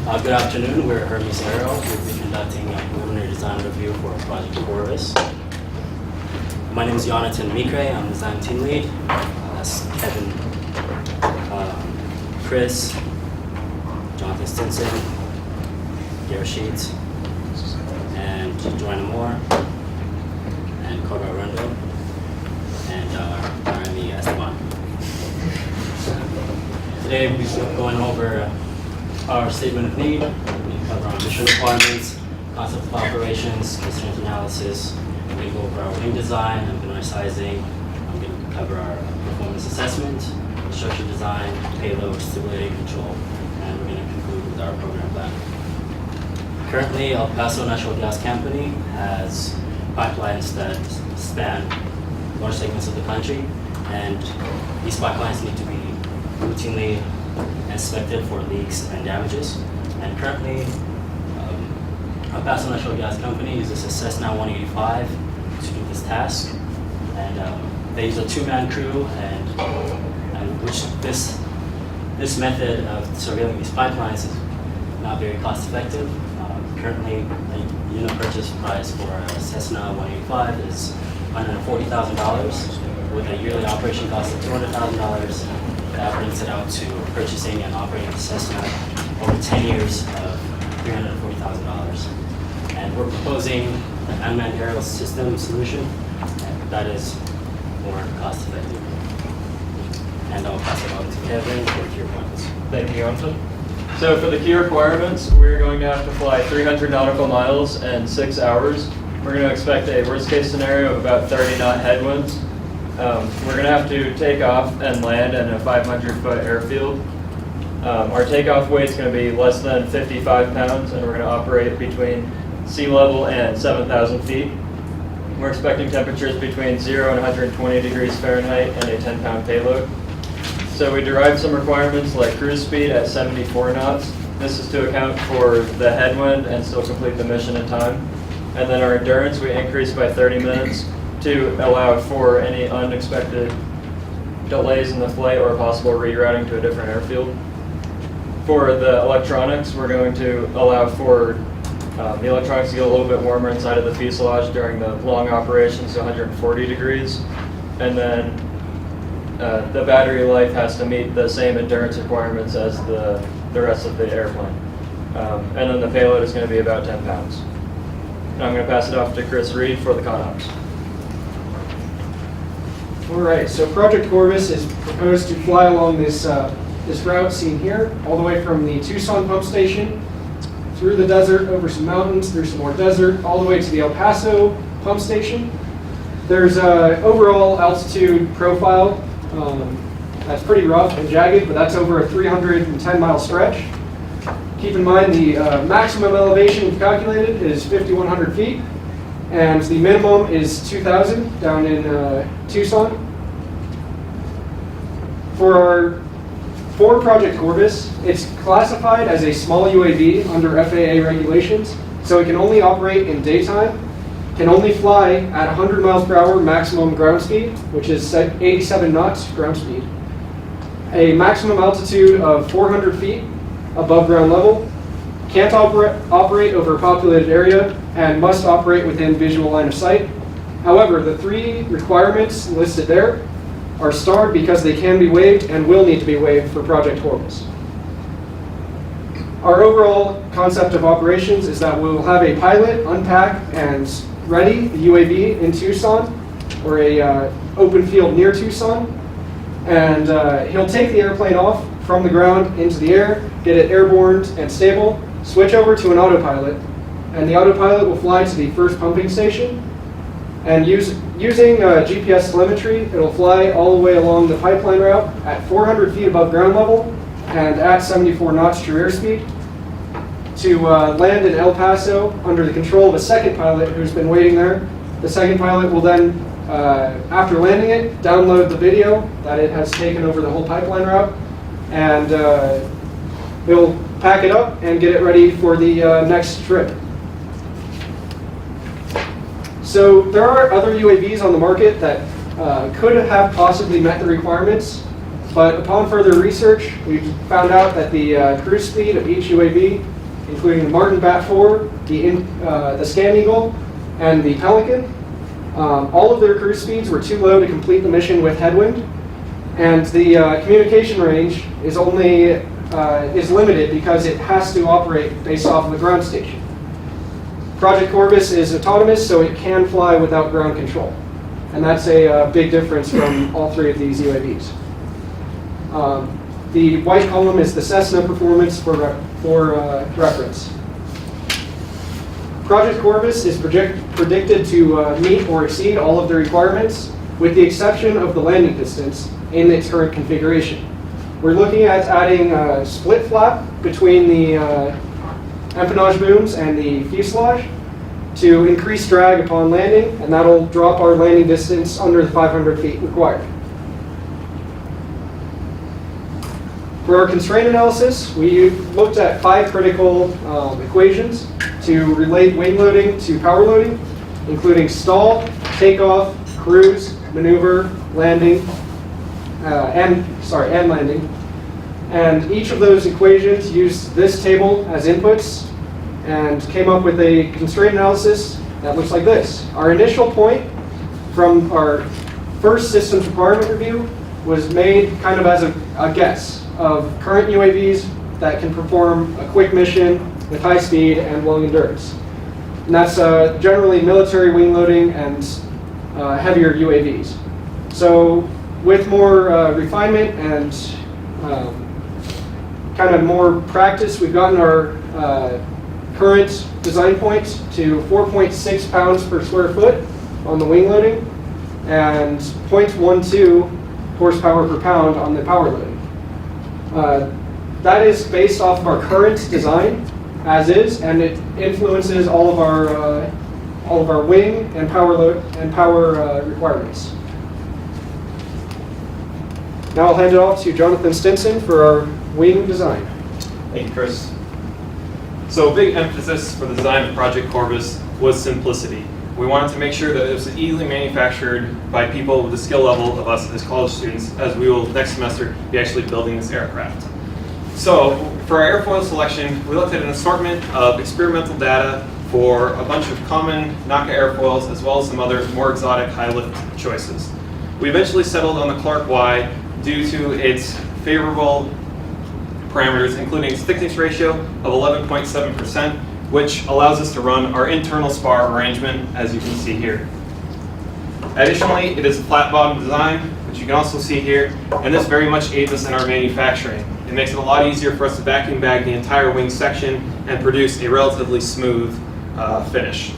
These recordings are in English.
Good afternoon. We're Hermes Aero. We'll be conducting a preliminary design review for Project Corpus. My name is Jonathan Mikre. I'm design team lead. That's Kevin, Chris, Jonathan Stinson, Gration, and Joanna Moore, and Cobra Rondo, and RME Esteban. Today we'll be going over our statement of need. We cover our mission requirements, concept of operations, constraint analysis. We're going to go over our wing design. I'm going to resizing. I'm going to cover our performance assessment, structure design, payload, stability control, and we're going to conclude with our program plan. Currently, El Paso Natural Gas Company has pipelines that span large segments of the country, and these pipelines need to be routinely inspected for leaks and damages. And currently, El Paso Natural Gas Company uses a Cessna 185 to do this task, and they use a two-man crew, and which this method of surveilling these pipelines is not very cost-effective. Currently, the unit purchase price for a Cessna 185 is $140,000 with a yearly operation cost of $200,000. That brings it out to purchasing and operating the Cessna over 10 years of $340,000. And we're proposing an unmanned aerial system solution that is more cost effective. And I'll pass it on to Kevin for key requirements. Thank you, Jonathan. So for the key requirements, we're going to have to fly 300 nautical miles in 6 hours. We're going to expect a worst case scenario of about 30 knot headwinds. We're going to have to take off and land in a 500-foot airfield. Our takeoff weight is going to be less than 55 pounds, and we're going to operate between sea level and 7,000 feet. We're expecting temperatures between 0 and 120 degrees Fahrenheit and a 10-pound payload. So we derived some requirements like cruise speed at 74 knots. This is to account for the headwind and still complete the mission in time. And then our endurance we increased by 30 minutes to allow for any unexpected delays in the flight or possible rerouting to a different airfield. For the electronics, we're going to allow for the electronics to get a little bit warmer inside of the fuselage during the long operations to 140 degrees. And then the battery life has to meet the same endurance requirements as the rest of the airplane. And then the payload is going to be about 10 pounds. And I'm going to pass it off to Chris Reed for the ConOps. All right, so Project Corpus is proposed to fly along this route seen here, all the way from the Tucson pump station, through the desert, over some mountains, through some more desert, all the way to the El Paso pump station. There's an overall altitude profile that's pretty rough and jagged, but that's over a 310-mile stretch. Keep in mind the maximum elevation we've calculated is 5,100 feet, and the minimum is 2,000 down in Tucson. For Project Corpus, it's classified as a small UAV under FAA regulations, so it can only operate in daytime, can only fly at 100 miles per hour maximum ground speed, which is 87 knots ground speed, a maximum altitude of 400 feet above ground level, can't operate over a populated area, and must operate within visual line of sight. However, the three requirements listed there are starred because they can be waived and will need to be waived for Project Corpus. Our overall concept of operations is that we'll have a pilot unpack and ready the UAV in Tucson, or a open field near Tucson, and he'll take the airplane off from the ground into the air, get it airborne and stable, switch over to an autopilot, and the autopilot will fly to the first pumping station, and using GPS telemetry, it'll fly all the way along the pipeline route at 400 feet above ground level and at 74 knots true airspeed to land in El Paso under the control of a second pilot who's been waiting there. The second pilot will then, after landing it, download the video that it has taken over the whole pipeline route, and he'll pack it up and get it ready for the next trip. So there are other UAVs on the market that could have possibly met the requirements, but upon further research, we found out that the cruise speed of each UAV including the Martin Bat 4, the Scan Eagle, and the Pelican. All of their cruise speeds were too low to complete the mission with headwind, and the communication range is limited because it has to operate based off of the ground station. Project Corpus is autonomous, so it can fly without ground control, and that's a big difference from all three of these UAVs. The white column is the Cessna performance for reference. Project Corpus is predicted to meet or exceed all of the requirements, with the exception of the landing distance in its current configuration. We're looking at adding a split flap between the empennage booms and the fuselage to increase drag upon landing, and that'll drop our landing distance under the 500 feet required. For our constraint analysis, we looked at 5 critical equations to relate wing loading to power loading, including stall, takeoff, cruise, maneuver, landing, and landing. And each of those equations used this table as inputs and came up with a constraint analysis that looks like this. Our initial point from our first systems requirement review was made kind of as a guess of current UAVs that can perform a quick mission with high speed and long endurance. And that's generally military wing loading and heavier UAVs. So with more refinement and kind of more practice, we've gotten our current design point to 4.6 pounds per square foot on the wing loading and 0.12 horsepower per pound on the power loading. That is based off of our current design as is, and it influences all of our wing and power requirements. Now I'll hand it off to Jonathan Stinson for our wing design. Thank you, Chris. So a big emphasis for the design of Project Corpus was simplicity. We wanted to make sure that it was easily manufactured by people with the skill level of us as college students, as we will next semester be actually building this aircraft. So for our airfoil selection, we looked at an assortment of experimental data for a bunch of common NACA airfoils, as well as some other more exotic high-lift choices. We eventually settled on the Clark Y due to its favorable parameters, including its thickness ratio of 11.7%, which allows us to run our internal spar arrangement, as you can see here. Additionally, it is a flat bottom design, which you can also see here, and this very much aids us in our manufacturing. It makes it a lot easier for us to vacuum bag the entire wing section and produce a relatively smooth finish.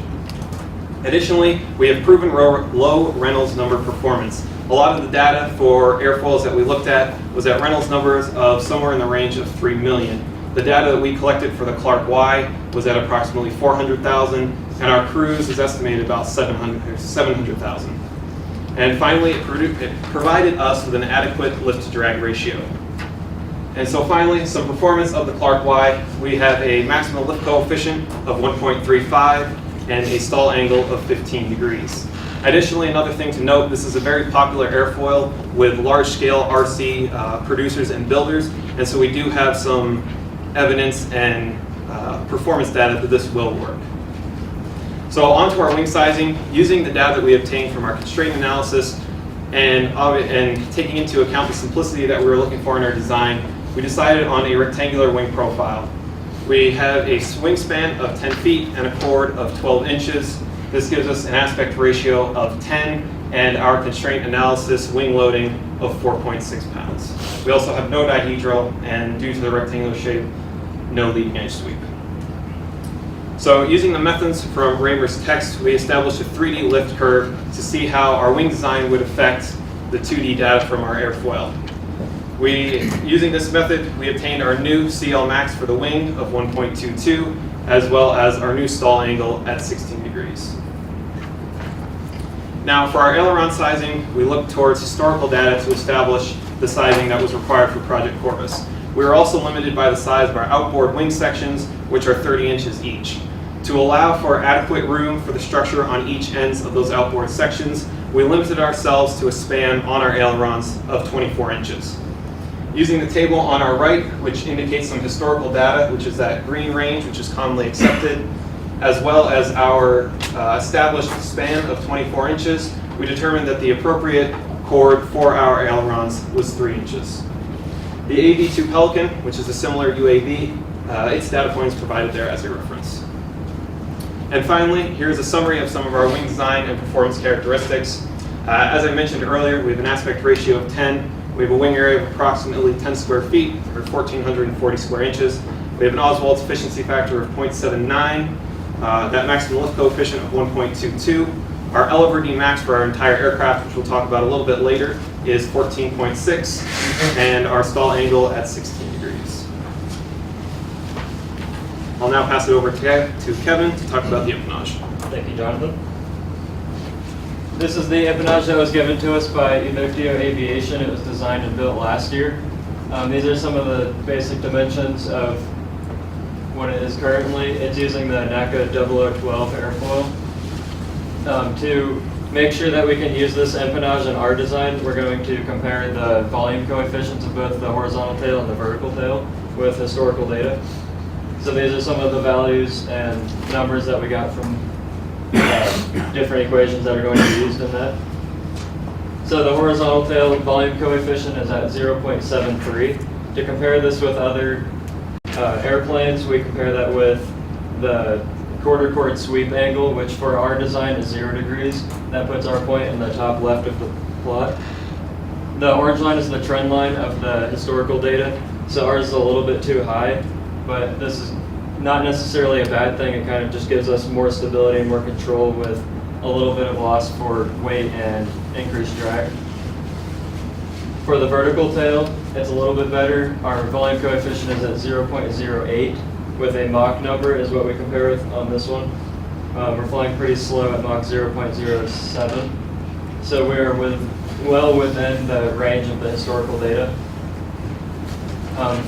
Additionally, we have proven low Reynolds number performance. A lot of the data for airfoils that we looked at was at Reynolds numbers of somewhere in the range of 3 million. The data that we collected for the Clark Y was at approximately 400,000, and our cruise is estimated about 700,000. And finally, it provided us with an adequate lift-to-drag ratio. And so finally, some performance of the Clark Y. We have a maximum lift coefficient of 1.35 and a stall angle of 15 degrees. Additionally, another thing to note, this is a very popular airfoil with large-scale RC producers and builders, and so we do have some evidence and performance data that this will work. So on to our wing sizing. Using the data that we obtained from our constraint analysis and taking into account the simplicity that we were looking for in our design, we decided on a rectangular wing profile. We have a wingspan of 10 feet and a chord of 12 inches. This gives us an aspect ratio of 10 and our constraint analysis wing loading of 4.6 pounds. We also have no dihedral, and due to the rectangular shape, no leading edge sweep. So using the methods from Raymer's text, we established a 3D lift curve to see how our wing design would affect the 2D data from our airfoil. Using this method, we obtained our new CL max for the wing of 1.22, as well as our new stall angle at 16 degrees. Now for our aileron sizing, we looked towards historical data to establish the sizing that was required for Project Corpus. We are also limited by the size of our outboard wing sections, which are 30 inches each. To allow for adequate room for the structure on each ends of those outboard sections, we limited ourselves to a span on our ailerons of 24 inches. Using the table on our right, which indicates some historical data, which is that green range, which is commonly accepted, as well as our established span of 24 inches, we determined that the appropriate chord for our ailerons was 3 inches. The AV2 Pelton, which is a similar UAV, its data point is provided there as a reference. And finally, here's a summary of some of our wing design and performance characteristics. As I mentioned earlier, we have an aspect ratio of 10. We have a wing area of approximately 10 square feet, or 1,440 square inches. We have an Oswald's efficiency factor of 0.79, that maximum lift coefficient of 1.22. Our LVRD max for our entire aircraft, which we'll talk about a little bit later, is 14.6, and our stall angle at 16 degrees. I'll now pass it over to Kevin to talk about the empennage. Thank you, Jonathan. This is the empennage that was given to us by Evictio Aviation. It was designed and built last year. These are some of the basic dimensions of what it is currently. It's using the NACA 0012 airfoil. To make sure that we can use this empennage in our design, we're going to compare the volume coefficients of both the horizontal tail and the vertical tail with historical data. So these are some of the values and numbers that we got from different equations that are going to be used in that. So the horizontal tail volume coefficient is at 0.73. To compare this with other airplanes, we compare that with the quarter chord sweep angle, which for our design is 0 degrees. That puts our point in the top left of the plot. The orange line is the trend line of the historical data. So ours is a little bit too high, but this is not necessarily a bad thing. It kind of just gives us more stability and more control with a little bit of loss for weight and increased drag. For the vertical tail, it's a little bit better. Our volume coefficient is at 0.08, with a Mach number is what we compare with on this one. We're flying pretty slow at Mach 0.07, so we're well within the range of the historical data.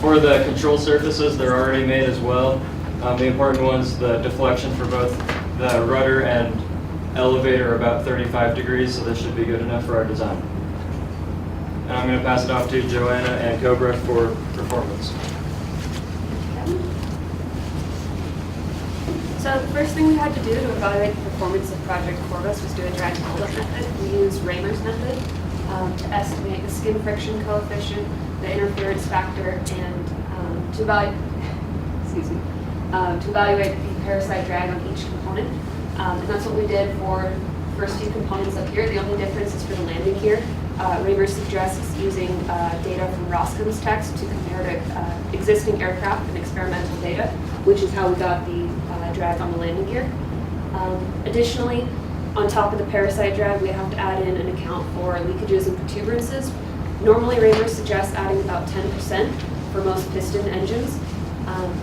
For the control surfaces, they're already made as well. The important ones, the deflection for both the rudder and elevator are about 35 degrees, so this should be good enough for our design. And I'm going to pass it off to Joanna and Cobra for performance. So the first thing we had to do to evaluate the performance of Project Corpus was do a drag buildup method. We used Raymer's method to estimate the skin friction coefficient, the interference factor, and to evaluate the parasite drag on each component. And that's what we did for the first few components up here. The only difference is for the landing gear. Raymer suggests using data from Roskin's text to compare to existing aircraft and experimental data, which is how we got the drag on the landing gear. Additionally, on top of the parasite drag, we have to add in an account for leakages and protuberances. Normally, Raymer suggests adding about 10% for most piston engines.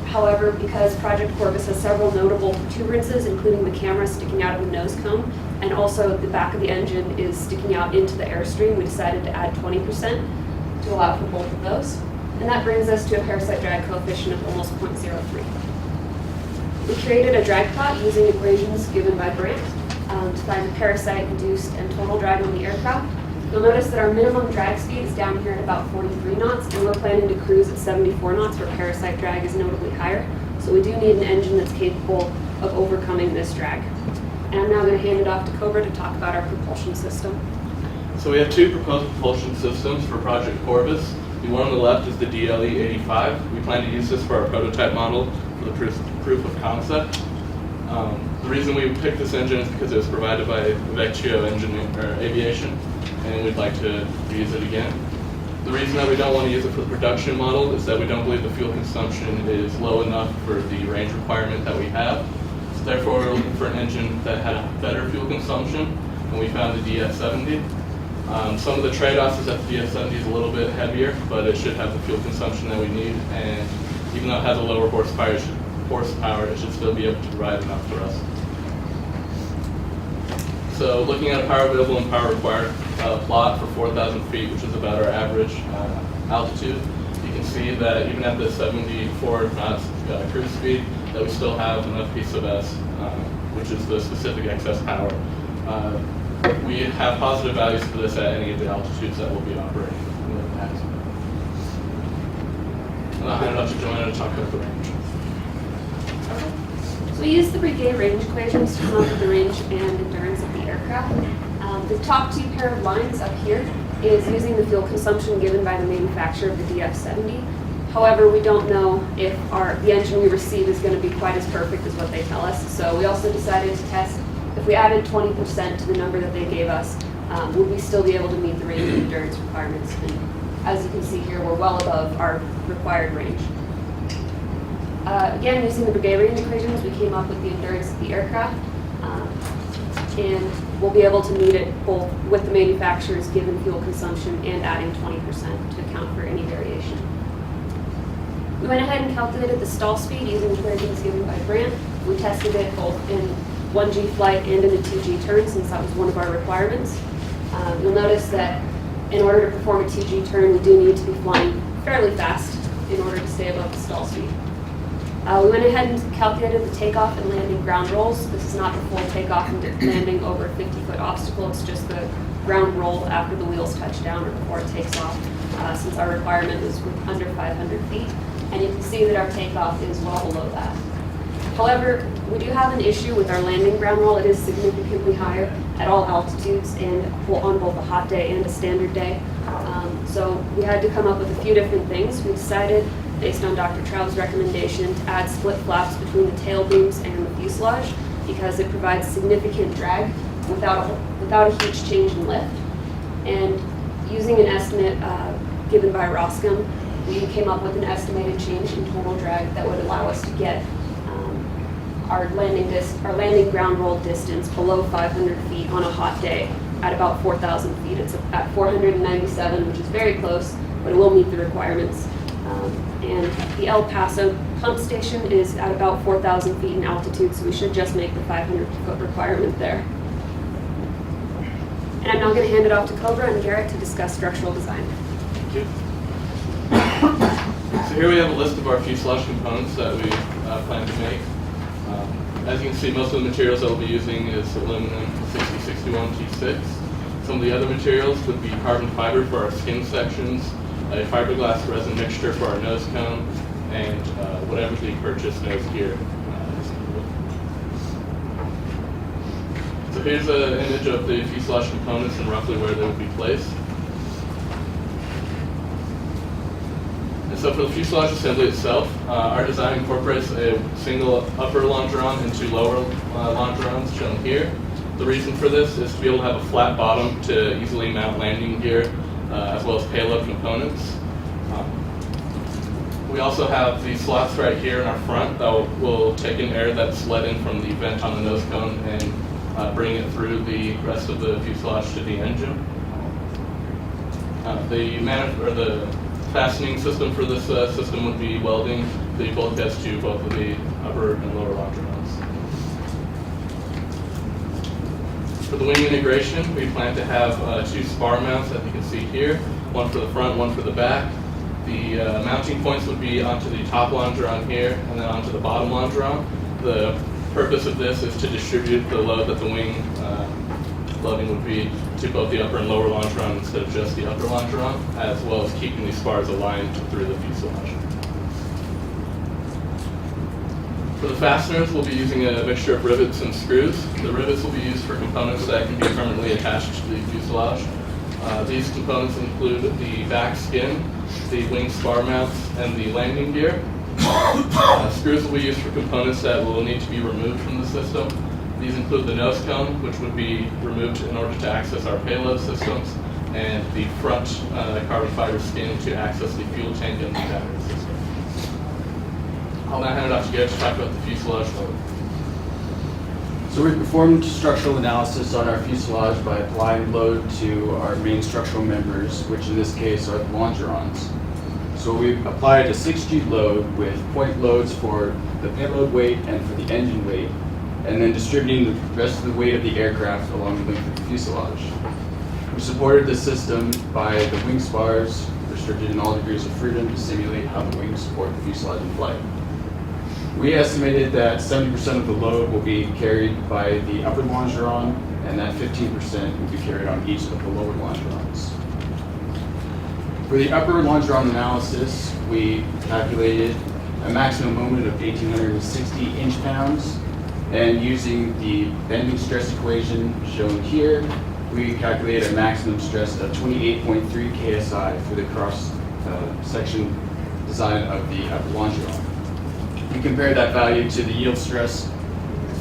However, because Project Corpus has several notable protuberances, including the camera sticking out of the nose cone, and also the back of the engine is sticking out into the airstream, we decided to add 20% to allow for both of those. And that brings us to a parasite drag coefficient of almost 0.03. We created a drag plot using equations given by Brandt to find the parasite-induced and total drag on the aircraft. You'll notice that our minimum drag speed is down here at about 43 knots, and we're planning to cruise at 74 knots, where parasite drag is notably higher. So we do need an engine that's capable of overcoming this drag. And I'm now going to hand it off to Cobra to talk about our propulsion system. So we have two proposed propulsion systems for Project Corpus. The one on the left is the DLE-85. We plan to use this for our prototype model for the proof of concept. The reason we picked this engine is because it was provided by Evictio Aviation, and we'd like to use it again. The reason that we don't want to use it for the production model is that we don't believe the fuel consumption is low enough for the range requirement that we have. So therefore, we're looking for an engine that had a better fuel consumption, and we found the DS70. Some of the trade-offs is that the DS70 is a little bit heavier, but it should have the fuel consumption that we need, and even though it has a lower horsepower, it should still be able to provide enough for us. So looking at a power available and power required plot for 4,000 feet, which is about our average altitude, you can see that even at the 74 knots cruise speed, that we still have enough P/S, which is the specific excess power. We have positive values for this at any of the altitudes that we'll be operating. And I'll hand it off to Joanna to talk about the range. So we used the brigade range equations to come up with the range and endurance of the aircraft. The top two pair of lines up here is using the fuel consumption given by the manufacturer of the DF70. However, we don't know if the engine we receive is going to be quite as perfect as what they tell us. So we also decided to test if we added 20% to the number that they gave us, would we still be able to meet the range and endurance requirements? And as you can see here, we're well above our required range. Again, using the brigade range equations, we came up with the endurance of the aircraft. And we'll be able to meet it both with the manufacturer's given fuel consumption and adding 20% to account for any variation. We went ahead and calculated the stall speed using the equations given by Grant. We tested it both in 1G flight and in a 2G turn, since that was one of our requirements. You'll notice that in order to perform a 2G turn, we do need to be flying fairly fast in order to stay above the stall speed. We went ahead and calculated the takeoff and landing ground rolls. This is not the full takeoff and landing over a 50-foot obstacle. It's just the ground roll after the wheels touch down or before it takes off, since our requirement is under 500 feet. And you can see that our takeoff is well below that. However, we do have an issue with our landing ground roll. It is significantly higher at all altitudes and on both a hot day and a standard day. So we had to come up with a few different things. We decided, based on Dr. Traub's recommendation, to add split flaps between the tail booms and the fuselage because it provides significant drag without a huge change in lift. And using an estimate given by Roscom, we came up with an estimated change in total drag that would allow us to get our landing ground roll distance below 500 feet on a hot day at about 4,000 feet. It's at 497, which is very close, but it will meet the requirements. And the El Paso pump station is at about 4,000 feet in altitude, so we should just make the 500-foot requirement there. And I'm now going to hand it off to Cobra and Garrett to discuss structural design. Thank you. So here we have a list of our fuselage components that we plan to make. As you can see, most of the materials that we'll be using is aluminum 6061 T6. Some of the other materials would be carbon fiber for our skin sections, a fiberglass resin mixture for our nose cone, and whatever the purchased nose gear is. So here's an image of the fuselage components and roughly where they would be placed. And so for the fuselage assembly itself, our design incorporates a single upper longeron and two lower longerons shown here. The reason for this is to be able to have a flat bottom to easily mount landing gear as well as payload components. We also have these slots right here in our front that will take in air that's let in from the vent on the nose cone and bring it through the rest of the fuselage to the engine. The fastening system for this system would be welding the bulkheads to both of the upper and lower longerons. For the wing integration, we plan to have two spar mounts that you can see here, one for the front, one for the back. The mounting points would be onto the top longeron here and then onto the bottom longeron. The purpose of this is to distribute the load that the wing loading would be to both the upper and lower longeron instead of just the upper longeron, as well as keeping these spars aligned through the fuselage. For the fasteners, we'll be using a mixture of rivets and screws. The rivets will be used for components that can be permanently attached to the fuselage. These components include the back skin, the wing spar mounts, and the landing gear. Screws will be used for components that will need to be removed from the system. These include the nose cone, which would be removed in order to access our payload systems, and the front carbon fiber skin to access the fuel tank and the battery system. I'll now hand it off to Garrett to talk about the fuselage load. So we performed structural analysis on our fuselage by applying load to our main structural members, which in this case are the longerons. So we applied a 6G load with point loads for the payload weight and for the engine weight, and then distributing the rest of the weight of the aircraft along the length of the fuselage. We supported the system by the wing spars, restricted in all degrees of freedom to simulate how the wings support the fuselage in flight. We estimated that 70% of the load will be carried by the upper longeron, and that 15% will be carried on each of the lower longerons. For the upper longeron analysis, we calculated a maximum moment of 1,860 inch-pounds, and using the bending stress equation shown here, we calculated a maximum stress of 28.3 KSI for the cross-section design of the longeron. We compared that value to the yield stress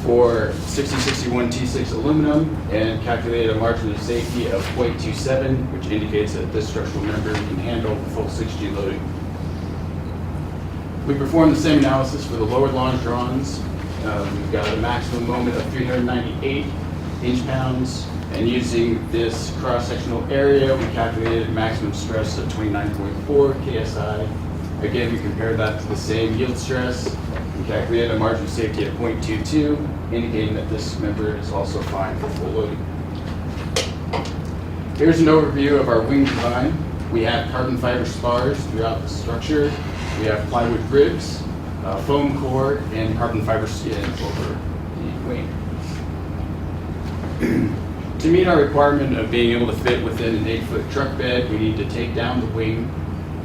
for 6061 T6 aluminum and calculated a margin of safety of 0.27, which indicates that this structural member can handle the full 6G loading. We performed the same analysis for the lower longerons. We've got a maximum moment of 398 inch-pounds, and using this cross-sectional area, we calculated a maximum stress of 29.4 KSI. Again, we compared that to the same yield stress. We calculated a margin of safety of 0.22, indicating that this member is also fine for full loading. Here's an overview of our wing design. We have carbon fiber spars throughout the structure. We have plywood ribs, foam core, and carbon fiber skin over the wing. To meet our requirement of being able to fit within an 8-foot truck bed, we need to take down the wing.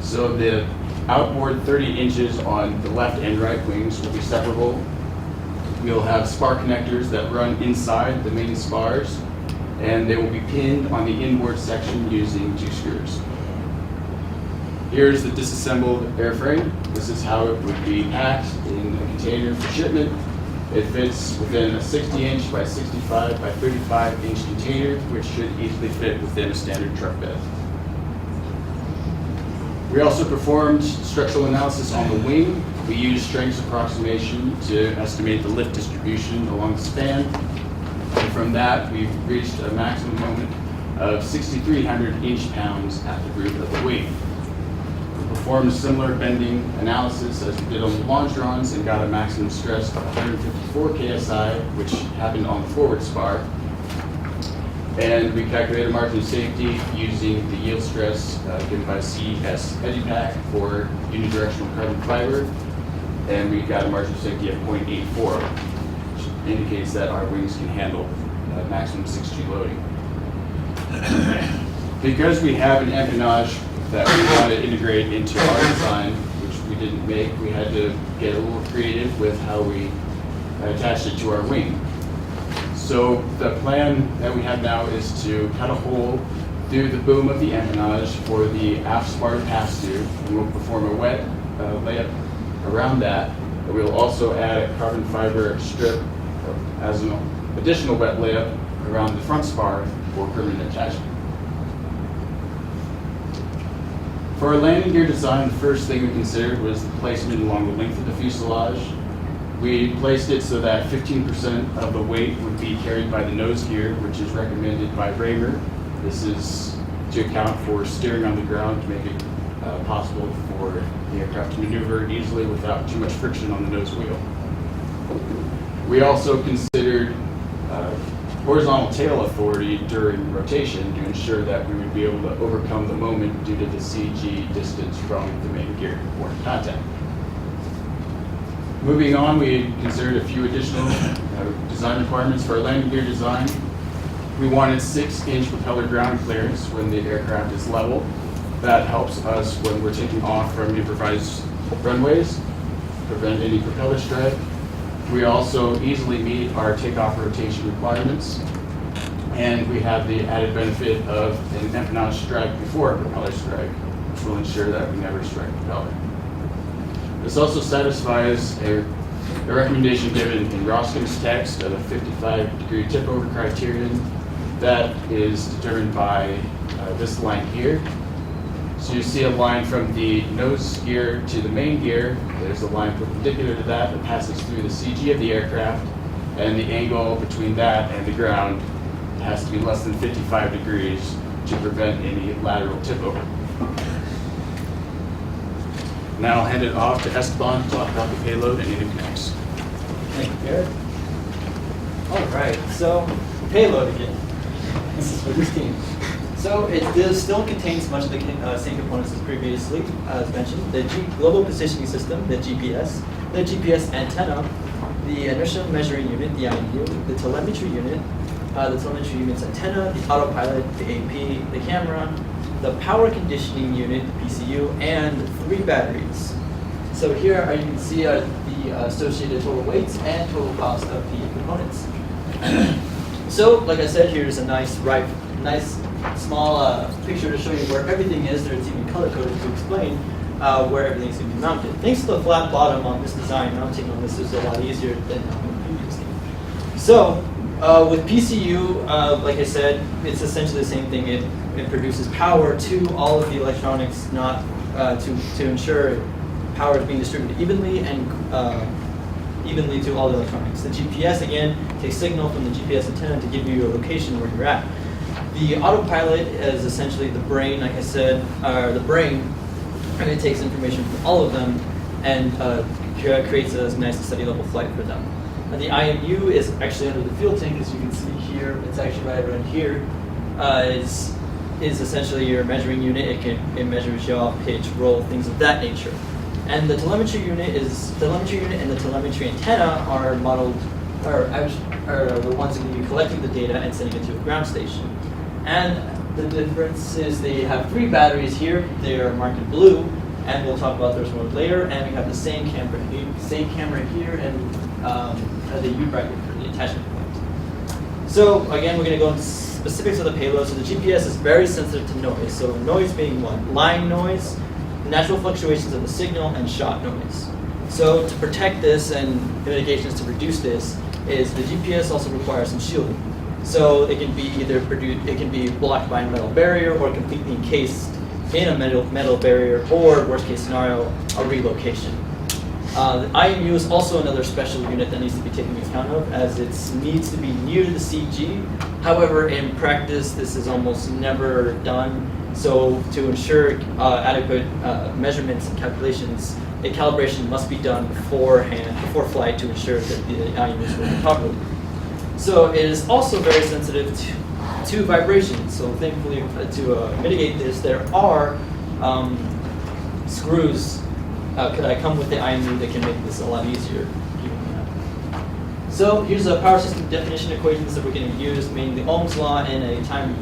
So the outboard 30 inches on the left and right wings will be separable. We'll have spar connectors that run inside the main spars, and they will be pinned on the inboard section using 2 screws. Here's the disassembled airframe. This is how it would be packed in a container for shipment. It fits within a 60 inch by 65 by 35 inch container, which should easily fit within a standard truck bed. We also performed structural analysis on the wing. We used strength approximation to estimate the lift distribution along the span. And from that, we've reached a maximum moment of 6,300 inch-pounds at the root of the wing. We performed a similar bending analysis as we did on the longerons and got a maximum stress of 154 KSI, which happened on the forward spar. And we calculated a margin of safety using the yield stress given by CS EduPack for unidirectional carbon fiber. And we got a margin of safety of 0.84, which indicates that our wings can handle maximum 6G loading. Because we have an empennage that we want to integrate into our design, which we didn't make, we had to get a little creative with how we attached it to our wing. So the plan that we have now is to cut a hole through the boom of the empennage for the aft spar to pass through, and we'll perform a wet layup around that. And we'll also add a carbon fiber strip as an additional wet layup around the front spar for permanent attachment. For our landing gear design, the first thing we considered was the placement along the length of the fuselage. We placed it so that 15% of the weight would be carried by the nose gear, which is recommended by Raymer. This is to account for steering on the ground to make it possible for the aircraft to maneuver easily without too much friction on the nose wheel. We also considered horizontal tail authority during rotation to ensure that we would be able to overcome the moment due to the CG distance from the main gear point of contact. Moving on, we considered a few additional design requirements for our landing gear design. We wanted 6-inch propeller ground clearance when the aircraft is level. That helps us when we're taking off from improvised runways, prevent any propeller strike. We also easily meet our takeoff rotation requirements, and we have the added benefit of an empennage strike before a propeller strike, which will ensure that we never strike propeller. This also satisfies a recommendation given in Roskin's text of a 55-degree tip-over criterion that is determined by this line here. So you see a line from the nose gear to the main gear. There's a line perpendicular to that that passes through the CG of the aircraft, and the angle between that and the ground has to be less than 55 degrees to prevent any lateral tip-over. Now I'll hand it off to Esteban to talk about the payload and interconnects. Thank you, Garrett. All right, so payload again. This is for this team. So it still contains much of the same components as previously, as mentioned. The global positioning system, the GPS antenna, the inertial measuring unit, the IMU, the telemetry unit's antenna, the autopilot, the AP, the camera, the power conditioning unit, the PCU, and 3 batteries. So here you can see the associated total weights and total cost of the components. So, like I said, here's a nice small picture to show you where everything is. It's even color-coded to explain where everything's going to be mounted. Thanks to the flat bottom on this design, mounting on this is a lot easier than on the previous game. So, with PCU, like I said, it's essentially the same thing. It produces power to all of the electronics, not to ensure power is being distributed evenly and evenly to all the electronics. The GPS, again, takes signal from the GPS antenna to give you your location where you're at. The autopilot is essentially the brain, like I said, the brain, and it takes information from all of them and creates a nice steady level flight for them. The IMU is actually under the fuel tank, as you can see here. It's actually right around here. Is essentially your measuring unit. It measures yaw, pitch, roll, things of that nature. And the telemetry unit and the telemetry antenna are modeled, are the ones that will be collecting the data and sending it to a ground station. And the difference is they have 3 batteries here. They are marked in blue, and we'll talk about those more later. And we have the same camera here, and the U bracket for the attachment point. So again, we're going to go into specifics of the payload. So the GPS is very sensitive to noise. So noise being what? Line noise, natural fluctuations of the signal, and shot noise. So to protect this and mitigations to reduce this is the GPS also requires some shielding. So it can be it can be blocked by a metal barrier or completely encased in a metal barrier, or worst case scenario, a relocation. The IMU is also another special unit that needs to be taken account of, as it needs to be near the CG. However, in practice, this is almost never done. So to ensure adequate measurements and calculations, a calibration must be done before flight to ensure that the IMU is working properly. So it is also very sensitive to vibration. So thankfully, to mitigate this, there are screws that come with the IMU that can make this a lot easier. So here's a power system definition equations that we're going to use, meaning the Ohm's law and a time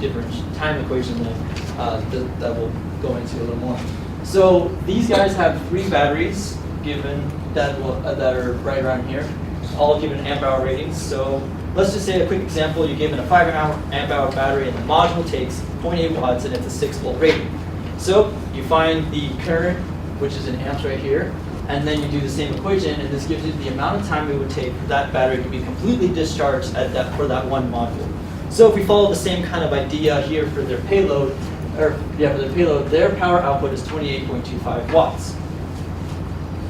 equation that we'll go into a little more. So these guys have 3 batteries given that are right around here, all given amp hour ratings. So let's just say a quick example: you're given a 5 amp hour battery, and the module takes 0.8 watts, and it's a 6-volt rating. So you find the current, which is in amps right here, and then you do the same equation, and this gives you the amount of time it would take for that battery to be completely discharged for that one module. So if we follow the same kind of idea here for their payload, their power output is 28.25 watts.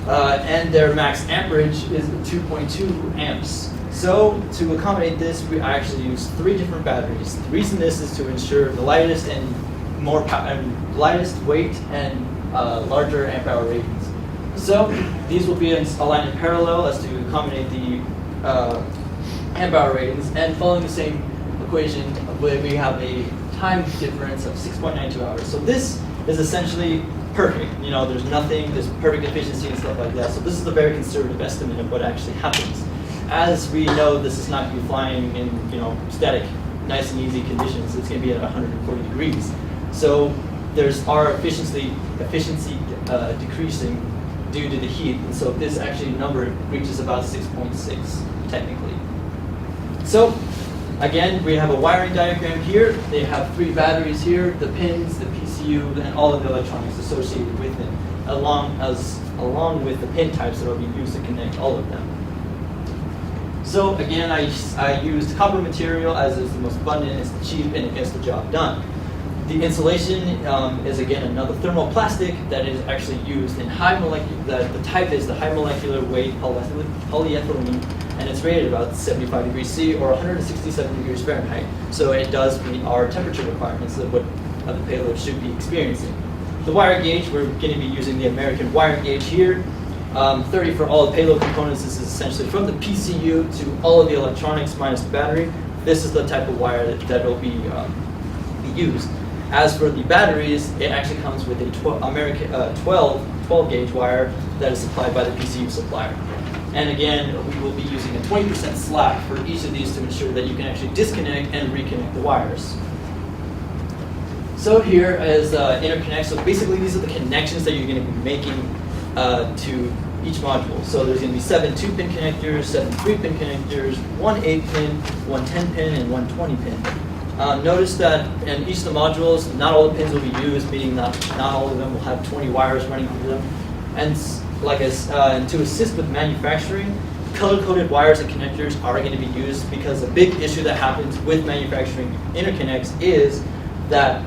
And their max amperage is 2.2 amps. So to accommodate this, I actually use 3 different batteries. The reason this is to ensure the lightest and lightest weight and larger amp hour ratings. So these will be aligned in parallel as to accommodate the amp hour ratings, and following the same equation, we have a time difference of 6.92 hours. So this is essentially perfect. There's perfect efficiency and stuff like that. So this is a very conservative estimate of what actually happens. As we know, this is not going to be flying in static, nice and easy conditions. It's going to be at 140 degrees. So there's our efficiency decreasing due to the heat, and so this actually number reaches about 6.6 technically. So again, we have a wiring diagram here. They have 3 batteries here, the pins, the PCU, and all of the electronics associated with it, along with the pin types that will be used to connect all of them. So again, I used copper material as is the most abundant, it's the cheap, and it gets the job done. The insulation is again another thermoplastic that is actually used in high molecular. The type is the high molecular weight polyethylene, and it's rated about 75 degrees C or 167 degrees Fahrenheit. So it does meet our temperature requirements of what the payload should be experiencing. The wire gauge, we're going to be using the American wire gauge here. 30 for all the payload components. This is essentially from the PCU to all of the electronics minus the battery. This is the type of wire that will be used. As for the batteries, it actually comes with a 12 gauge wire that is supplied by the PCU supplier. And again, we will be using a 20% slack for each of these to ensure that you can actually disconnect and reconnect the wires. So here is interconnect. So basically these are the connections that you're going to be making to each module. So there's going to be 7 2-pin connectors, 7 3-pin connectors, 1 8-pin, 1 10-pin, and 1 20-pin. Notice that in each of the modules, not all the pins will be used, meaning not all of them will have 20 wires running through them. And to assist with manufacturing, color-coded wires and connectors are going to be used because a big issue that happens with manufacturing interconnects is that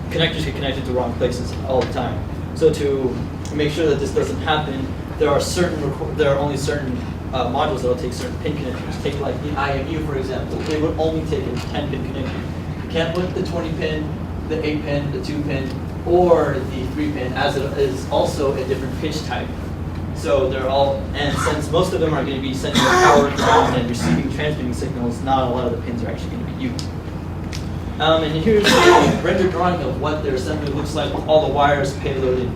connectors get connected to wrong places all the time. So to make sure that this doesn't happen, there are only certain modules that will take certain pin connectors. Take like the IMU, for example. It would only take a 10-pin connector. You can't put the 20-pin, the 8-pin, the 2-pin, or the 3-pin, as it is also a different pitch type. So they're all, and since most of them are going to be sending power around and receiving transmitting signals, not a lot of the pins are actually going to be used. And here's a rendered drawing of what their assembly looks like with all the wires, payload, and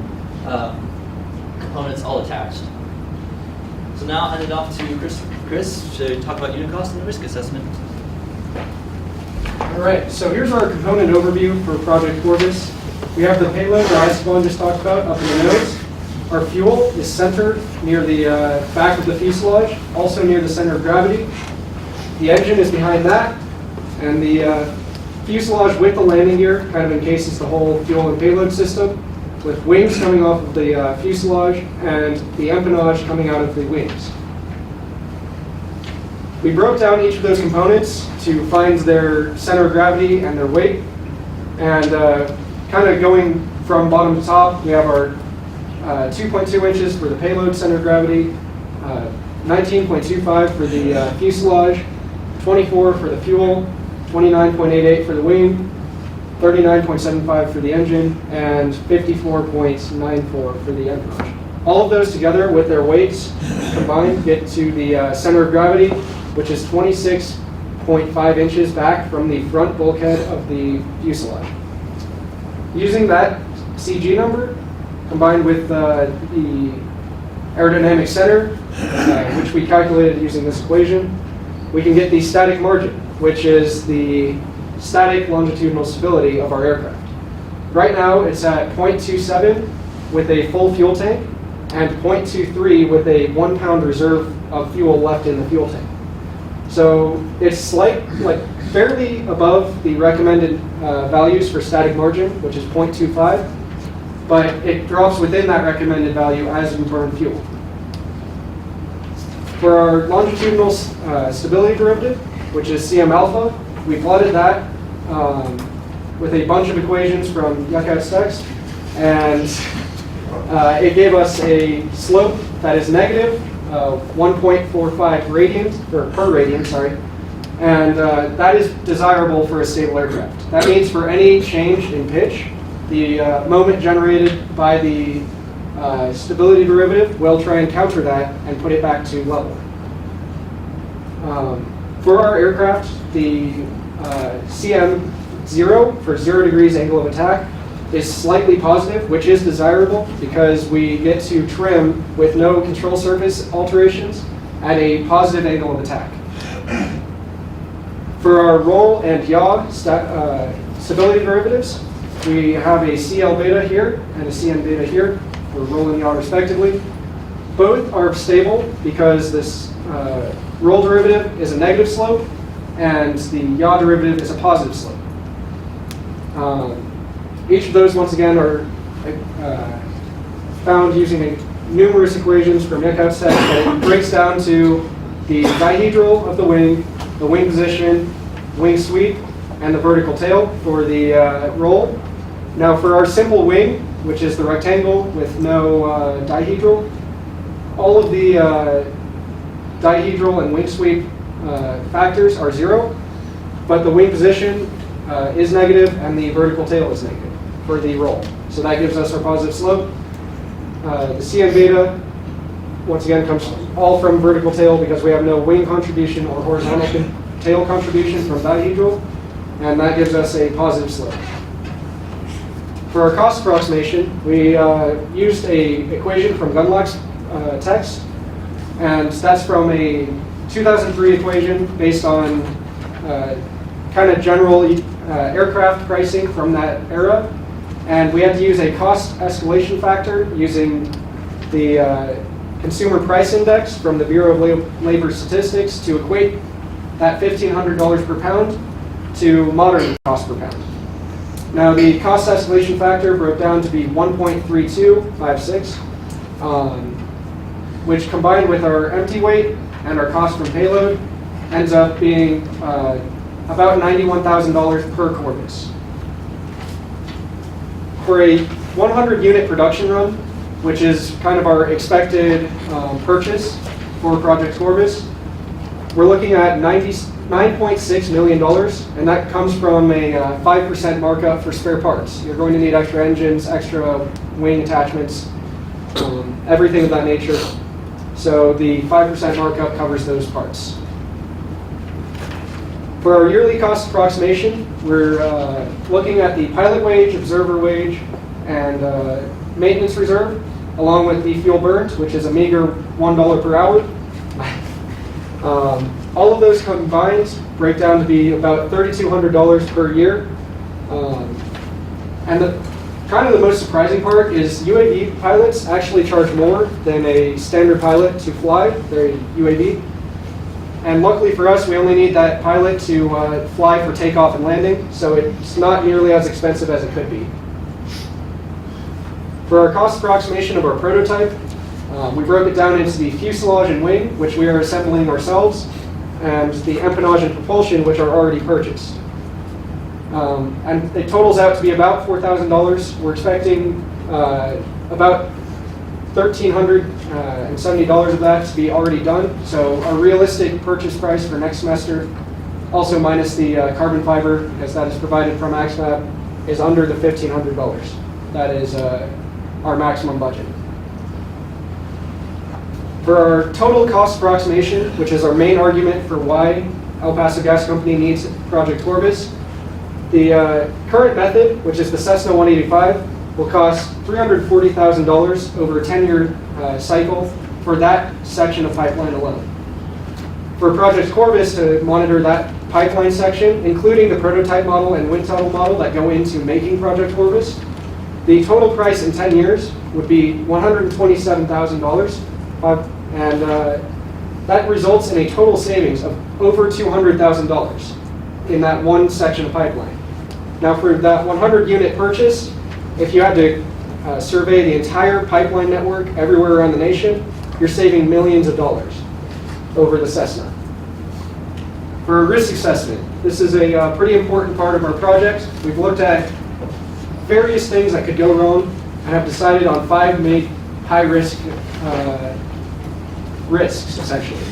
components all attached. So now I'll hand it off to Chris. Chris, to talk about unit cost and risk assessment. All right, so here's our component overview for Project Corpus. We have the payload that Esteban just talked about up in the nose. Our fuel is centered near the back of the fuselage, also near the center of gravity. The engine is behind that, and the fuselage with the landing gear kind of encases the whole fuel and payload system, with wings coming off of the fuselage and the empennage coming out of the wings. We broke down each of those components to find their center of gravity and their weight, and kind of going from bottom to top, we have our 2.2 inches for the payload center of gravity, 19.25 for the fuselage, 24 for the fuel, 29.88 for the wing, 39.75 for the engine, and 54.94 for the empennage. All of those together with their weights combined get to the center of gravity, which is 26.5 inches back from the front bulkhead of the fuselage. Using that CG number, combined with the aerodynamic center, which we calculated using this equation, we can get the static margin, which is the static longitudinal stability of our aircraft. Right now, it's at 0.27 with a full fuel tank, and 0.23 with a 1 pound reserve of fuel left in the fuel tank. So it's fairly above the recommended values for static margin, which is 0.25, but it drops within that recommended value as we burn fuel. For our longitudinal stability derivative, which is CM alpha, we plotted that with a bunch of equations from Yucat's text, and it gave us a slope that is negative 1.45 radians, or per radian, sorry, and that is desirable for a stable aircraft. That means for any change in pitch, the moment generated by the stability derivative will try and counter that and put it back to level. For our aircraft, the CM0 for 0 degrees angle of attack is slightly positive, which is desirable because we get to trim with no control surface alterations at a positive angle of attack. For our roll and yaw stability derivatives, we have a CL beta here and a CN beta here for roll and yaw respectively. Both are stable because this roll derivative is a negative slope and the yaw derivative is a positive slope. Each of those, once again, are found using numerous equations from Yucat's text, but it breaks down to the dihedral of the wing position, wing sweep, and the vertical tail for the roll. Now for our simple wing, which is the rectangle with no dihedral, all of the dihedral and wing sweep factors are 0, but the wing position is negative and the vertical tail is negative for the roll. So that gives us our positive slope. The CM beta, once again, comes all from vertical tail because we have no wing contribution or horizontal tail contribution from dihedral, and that gives us a positive slope. For our cost approximation, we used an equation from Gunlock's text, and that's from a 2003 equation based on kind of general aircraft pricing from that era, and we had to use a cost escalation factor using the Consumer Price Index from the Bureau of Labor Statistics to equate that $1,500 per pound to modern cost per pound. Now the cost escalation factor broke down to be 1.3256, which combined with our empty weight and our cost from payload ends up being about $91,000 per Corpus. For a 100 unit production run, which is kind of our expected purchase for Project Corpus, we're looking at $9.6 million, and that comes from a 5% markup for spare parts. You're going to need extra engines, extra wing attachments, everything of that nature. So the 5% markup covers those parts. For our yearly cost approximation, we're looking at the pilot wage, observer wage, and maintenance reserve, along with the fuel burnt, which is a meager $1 per hour. All of those combined break down to be about $3,200 per year. And kind of the most surprising part is UAV pilots actually charge more than a standard pilot to fly their UAV. And luckily for us, we only need that pilot to fly for takeoff and landing, so it's not nearly as expensive as it could be. For our cost approximation of our prototype, we broke it down into the fuselage and wing, which we are assembling ourselves, and the empennage and propulsion, which are already purchased. And it totals out to be about $4,000. We're expecting about $1,370 of that to be already done. So our realistic purchase price for next semester, also minus the carbon fiber, as that is provided from AXFAB, is under the $1,500. That is our maximum budget. For our total cost approximation, which is our main argument for why El Paso Gas Company needs Project Corpus, the current method, which is the Cessna 185, will cost $340,000 over a 10-year cycle for that section of pipeline alone. For Project Corpus to monitor that pipeline section, including the prototype model and wind tunnel model that go into making Project Corpus, the total price in 10 years would be $127,000, and that results in a total savings of over $200,000 in that one section of pipeline. Now for that 100 unit purchase, if you had to survey the entire pipeline network everywhere around the nation, you're saving millions of dollars over the Cessna. For a risk assessment, this is a pretty important part of our project. We've looked at various things that could go wrong and have decided on 5 main high-risk risks, essentially.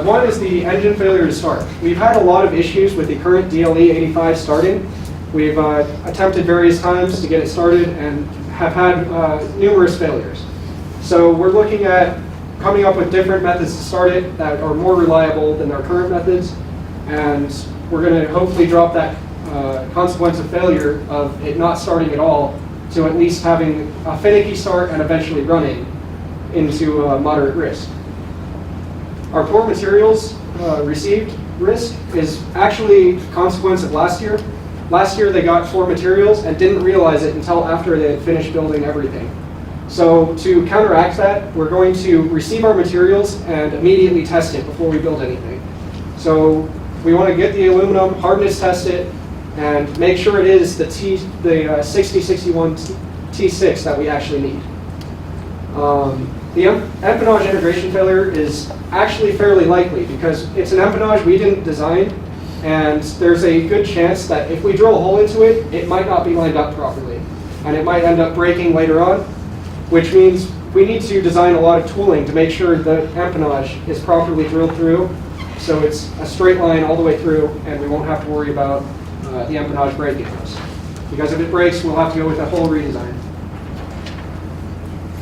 One is the engine failure to start. We've had a lot of issues with the current DLE 85 starting. We've attempted various times to get it started and have had numerous failures. So we're looking at coming up with different methods to start it that are more reliable than our current methods, and we're going to hopefully drop that consequence of failure of it not starting at all to at least having a finicky start and eventually running into moderate risk. Our poor materials received risk is actually a consequence of last year. Last year they got poor materials and didn't realize it until after they had finished building everything. So to counteract that, we're going to receive our materials and immediately test it before we build anything. So we want to get the aluminum, hardness test it, and make sure it is the 6061 T6 that we actually need. The empennage integration failure is actually fairly likely because it's an empennage we didn't design, and there's a good chance that if we drill a hole into it, it might not be lined up properly, and it might end up breaking later on, which means we need to design a lot of tooling to make sure the empennage is properly drilled through, so it's a straight line all the way through, and we won't have to worry about the empennage breaking us. Because if it breaks, we'll have to go with a whole redesign.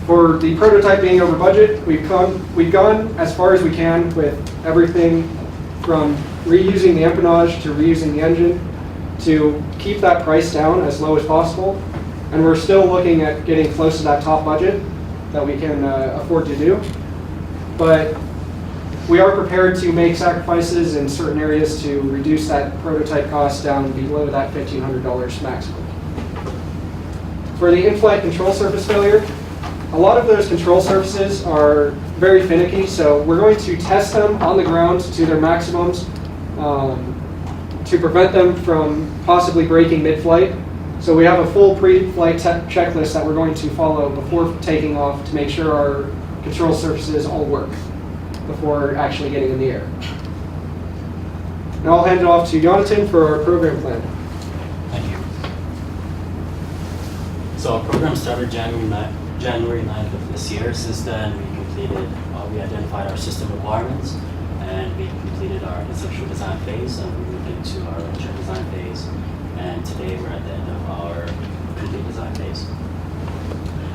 For the prototype being over budget, we've gone as far as we can with everything from reusing the empennage to reusing the engine to keep that price down as low as possible. And we're still looking at getting close to that top budget that we can afford to do. But we are prepared to make sacrifices in certain areas to reduce that prototype cost down below that $1,500 maximum. For the in-flight control surface failure, a lot of those control surfaces are very finicky, so we're going to test them on the ground to their maximums to prevent them from possibly breaking mid-flight. So we have a full pre-flight checklist that we're going to follow before taking off to make sure our control surfaces all work before actually getting in the air. Now I'll hand it off to Jonathan for our program plan. Thank you. So our program started January 9th of this year. Since then, we identified our system requirements, and we completed our conceptual design phase, and we moved into our initial design phase. And today we're at the end of our complete design phase.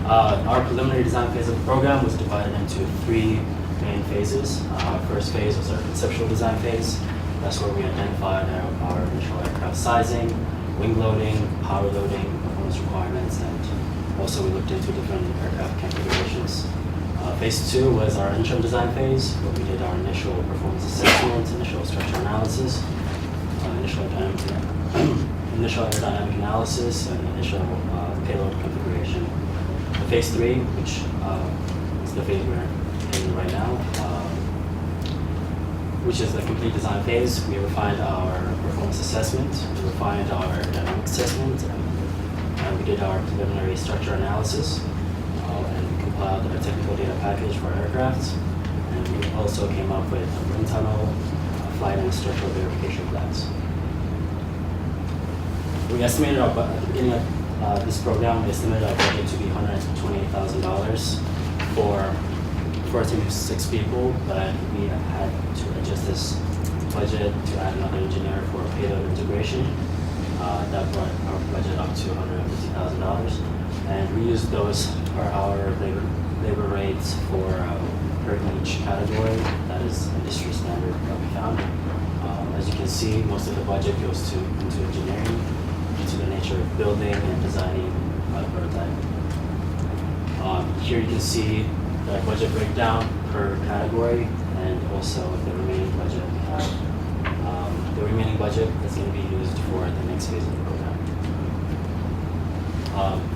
Our preliminary design phase of the program was divided into 3 main phases. Our first phase was our conceptual design phase. That's where we identified our initial aircraft sizing, wing loading, power loading, performance requirements, and also we looked into different aircraft configurations. Phase 2 was our interim design phase, where we did our initial performance assessment, initial structural analysis, initial aerodynamic analysis, and initial payload configuration. The phase 3, which is the phase we're in right now, which is the complete design phase. We refined our performance assessment, we refined our aerodynamic assessment, and we did our preliminary structure analysis, and we compiled a technical data package for aircraft, and we also came up with a wind tunnel, flight and structural verification plans. We estimated at the beginning of this program, we estimated our budget to be $128,000 for a team of 6 people, but we had to adjust this budget to add another engineer for payload integration. That brought our budget up to $150,000, and we used those for our labor rates for per each category. That is industry standard that we found. As you can see, most of the budget goes into engineering due to the nature of building and designing a prototype. Here you can see the budget breakdown per category, and also the remaining budget we have. The remaining budget is going to be used for the next phase of the program.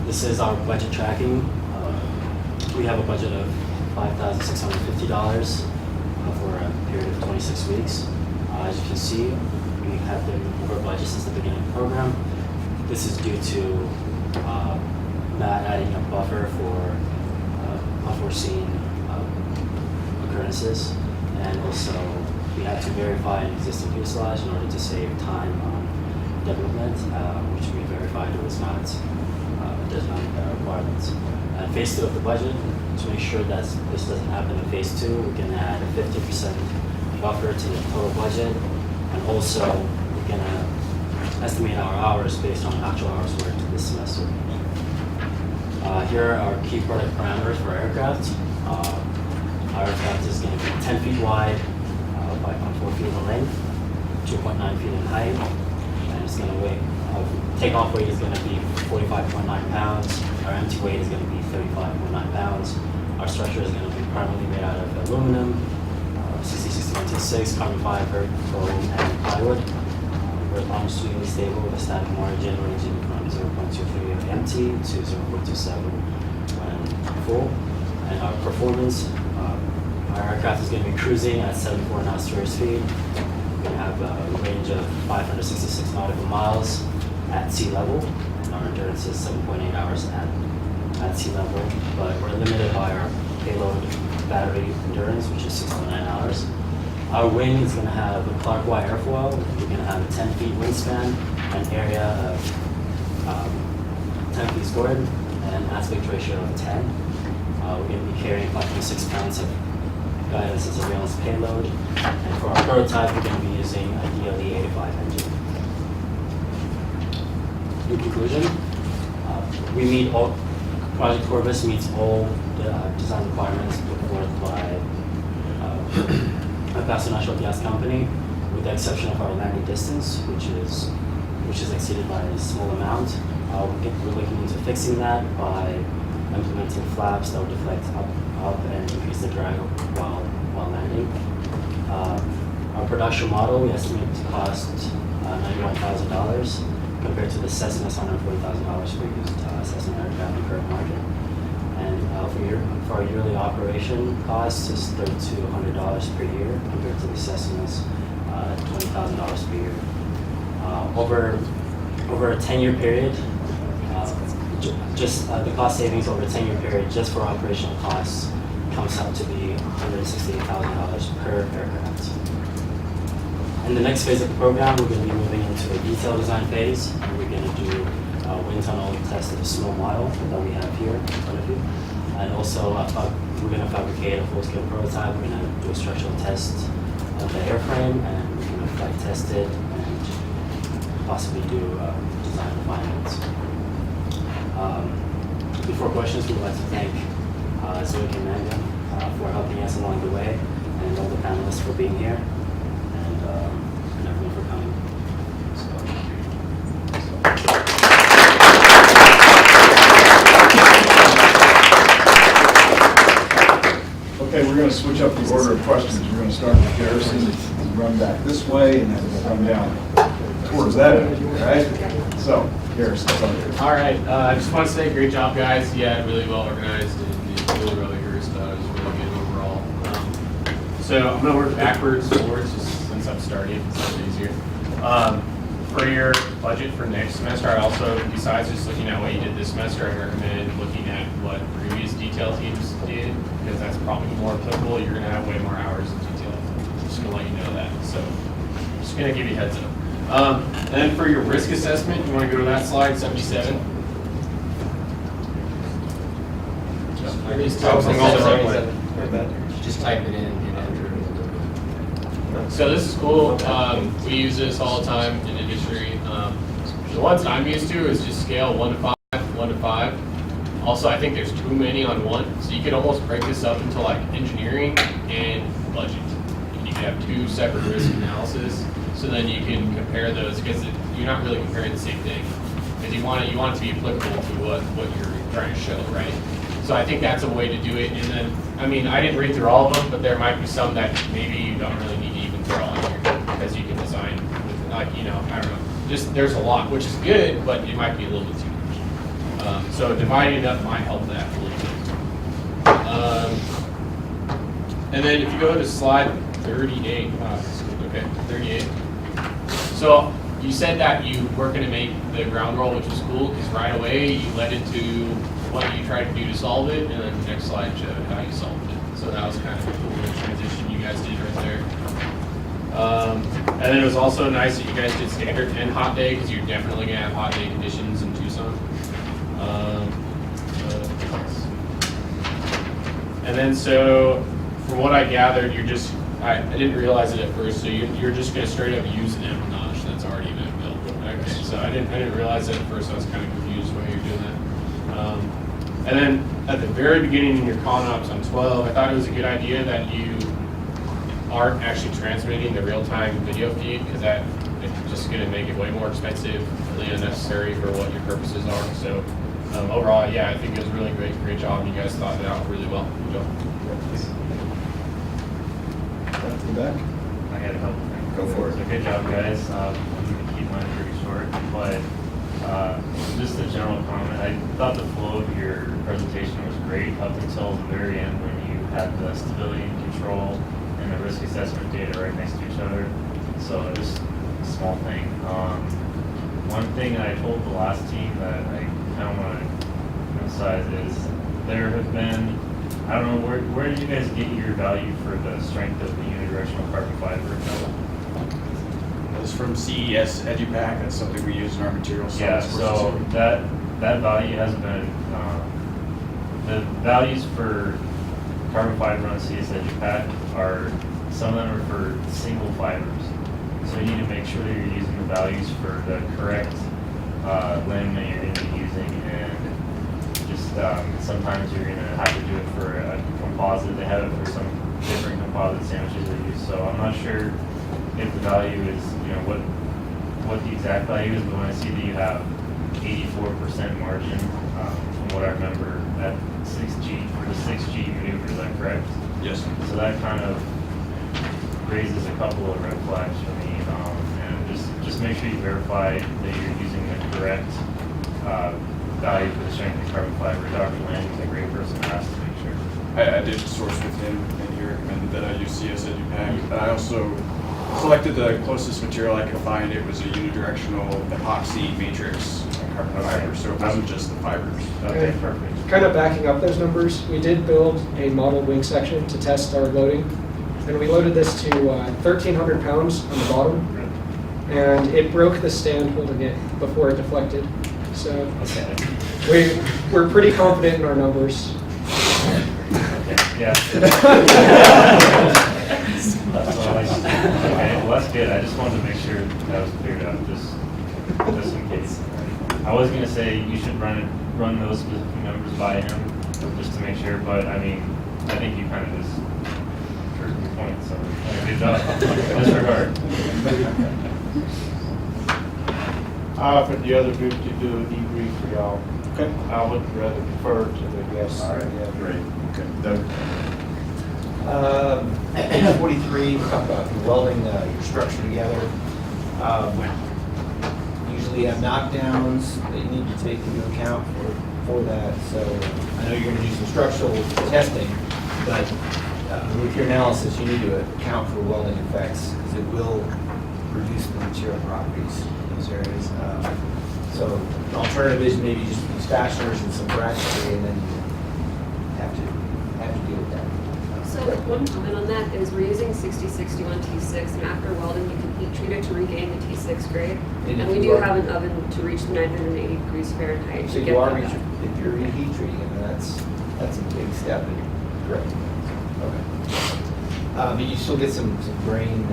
This is our budget tracking. We have a budget of $5,650 for a period of 26 weeks. As you can see, we have been over budget since the beginning of the program. This is due to not adding a buffer for unforeseen occurrences, and also we had to verify an existing fuselage in order to save time on development, which we verified it was not does not meet our requirements. Phase 2 of the budget, to make sure that this doesn't happen in phase 2, we can add a 50% buffer to the total budget, and also we're gonna estimate our hours based on actual hours worked this semester. Here are our key product parameters for our aircraft. Our aircraft is going to be 10 feet wide, 5.4 feet in length, 2.9 feet in height, and it's going to weigh, takeoff weight is going to be 45.9 pounds. Our empty weight is going to be 35.9 pounds. Our structure is going to be primarily made out of aluminum, 60-6126, carbon fiber, foam, and plywood. We're longitudinally stable with a static margin ranging from 0.23 of empty to 0.27 when full. And our performance, our aircraft is going to be cruising at 74 knots to airspeed. We're going to have a range of 566 nautical miles at sea level, and our endurance is 7.8 hours at sea level, but we're limited by our payload battery endurance, which is 6.9 hours. Our wing is going to have a Clark Y airfoil. We're going to have a 10 feet wingspan, an area of 10 feet squared, and an aspect ratio of 10. We're going to be carrying 5.6 pounds of guidance and surveillance payload. And for our prototype, we're going to be using a DLE 85 engine. In conclusion, Project Corpus meets all the design requirements put forth by a Paso Natural Gas company, with the exception of our landing distance, which is exceeded by a small amount. We're looking into fixing that by implementing flaps that will deflect up and increase the drag while landing. production model, we estimate to cost $91,000 compared to the Cessna's $140,000 for used Cessna aircraft and current market. And for our yearly operation costs is $3,200 per year compared to the Cessna's $20,000 per year. Over a 10-year period, just the cost savings over a 10-year period just for operational costs comes out to be $168,000 per aircraft. In the next phase of the program, we're going to be moving into a detail design phase, and we're going to do wind tunnel test of a small model that we have here in front of you. And also, we're going to fabricate a full-scale prototype. We're going to do a structural test of the airframe, and we're going to flight test it and possibly do design refinements. Before questions, we'd like to thank Zwick and Mangum for helping us along the way, and all the panelists for being here, and everyone for coming. Okay, we're going to switch up the order of questions. We're going to start with Garrison and run back this way, and then we'll come down towards that end, all right? So, Garrison, it's on you. All right, I just want to say great job, guys. Yeah, really well organized and really well rehearsed. It was really good overall. So I'm going to work backwards, forwards, just since I'm starting, it's a little easier. For your budget for next semester, I also, besides just looking at what you did this semester, I recommend looking at what previous detail teams did, because that's probably more applicable. You're going to have way more hours of detail. I'm just going to let you know that. So I'm just going to give you a heads up. And then for your risk assessment, you want to go to that slide, 77. Just type it in and hit enter. So this is cool. We use this all the time in industry. The ones I'm used to is just scale 1 to 5, 1 to 5. Also, I think there's too many on one, so you could almost break this up into like engineering and budget. And you could have 2 separate risk analysis. So then you can compare those, because you're not really comparing the same thing. Because you want it to be applicable to what you're trying to show, right? So I think that's a way to do it. And then, I mean, I didn't read through all of them, but there might be some that maybe you don't really need to even throw on here, because you can design with, like, I don't know. Just there's a lot, which is good, but it might be a little bit too much. So dividing it up might help that a little bit. And then if you go to slide 38, okay, 38. So you said that you were going to make the ground roll, which was cool, because right away you led into what you tried to do to solve it, and then the next slide showed how you solved it. So that was kind of a cool little transition you guys did right there. And then it was also nice that you guys did standard and hot day, because you're definitely going to have hot day conditions in Tucson. And then so from what I gathered, you're just, I didn't realize it at first, so you're just going to straight up use an Empanada that's already been built. Okay, so I didn't realize it at first. I was kind of confused why you're doing that. And then at the very beginning in your con-ops on 12, I thought it was a good idea that you aren't actually transmitting the real-time video feed, because that it's just going to make it way more expensive, really unnecessary for what your purposes are. So overall, yeah, I think it was really great job. You guys thought it out really well. Good job. Back to the back. I had a couple things. Go for it. So good job, guys. I'm going to keep mine pretty short, but just a general comment. I thought the flow of your presentation was great up until the very end when you had the stability and control and the risk assessment data right next to each other. So just a small thing. One thing I told the last team that I kind of want to emphasize is there have been, I don't know, where did you guys get your value for the strength of the unidirectional carbon fiber? It's from CES EduPack. That's something we use in our material Yeah, science so courses. that value has been, the values for carbon fiber on CS EduPack are, some of them are for single fibers. So you need to make sure that you're using the values for the correct laminate you're going to be using, and just sometimes you're going to have to do it for a composite. They have it for some different composite sandwiches they use. So I'm not sure if the value is, what the exact value is, but when I see that you have 84% margin, from what I remember, at 6G, for the 6G maneuver, is that correct? Yes. So that kind of raises a couple of red flags for me. And just make sure you verify that you're using the correct value for the strength of carbon fiber. Dr. Lang is a great person to ask to make sure. I did source with him, and he recommended that I use CS EduPack. I also selected the closest material I could find. It was a unidirectional epoxy matrix carbon fiber, so it wasn't just the fibers. Okay, perfect. Kind of backing up those numbers, we did build a model wing section to test our loading, and we loaded this to 1,300 pounds on the bottom, and it broke the stand holding it before it deflected. So Okay. we're pretty confident in our numbers. Okay, yeah. That's all okay, well, that's good. I just wanted to make sure that was cleared up, just in case. I was gonna say you should run those specific numbers by him, just to make sure, but I mean, I think you kind of just proved your point, so good job. Disregard. For the other group to do a debrief for y'all. Okay. I would rather defer to the guests. All right, great. Okay, Doug? Page 43, we talk about welding your structure together. Usually you have knockdowns that you need to take into account for that. So I know you're going to do some structural testing, but with your analysis, you need to account for welding effects because it will reduce the material properties in those areas. So an alternative is maybe just use fasteners and some bracketry, and then you have to deal with that. So one comment on that is we're using 6061 T6, and after welding, you can heat treat it to regain the T6 grade. And And if we you do are- have an oven to reach the 980 degrees Fahrenheit. So to you get are, that back. if you're reheat treating it, that's a big step in correcting that. Okay. But you still get some grain.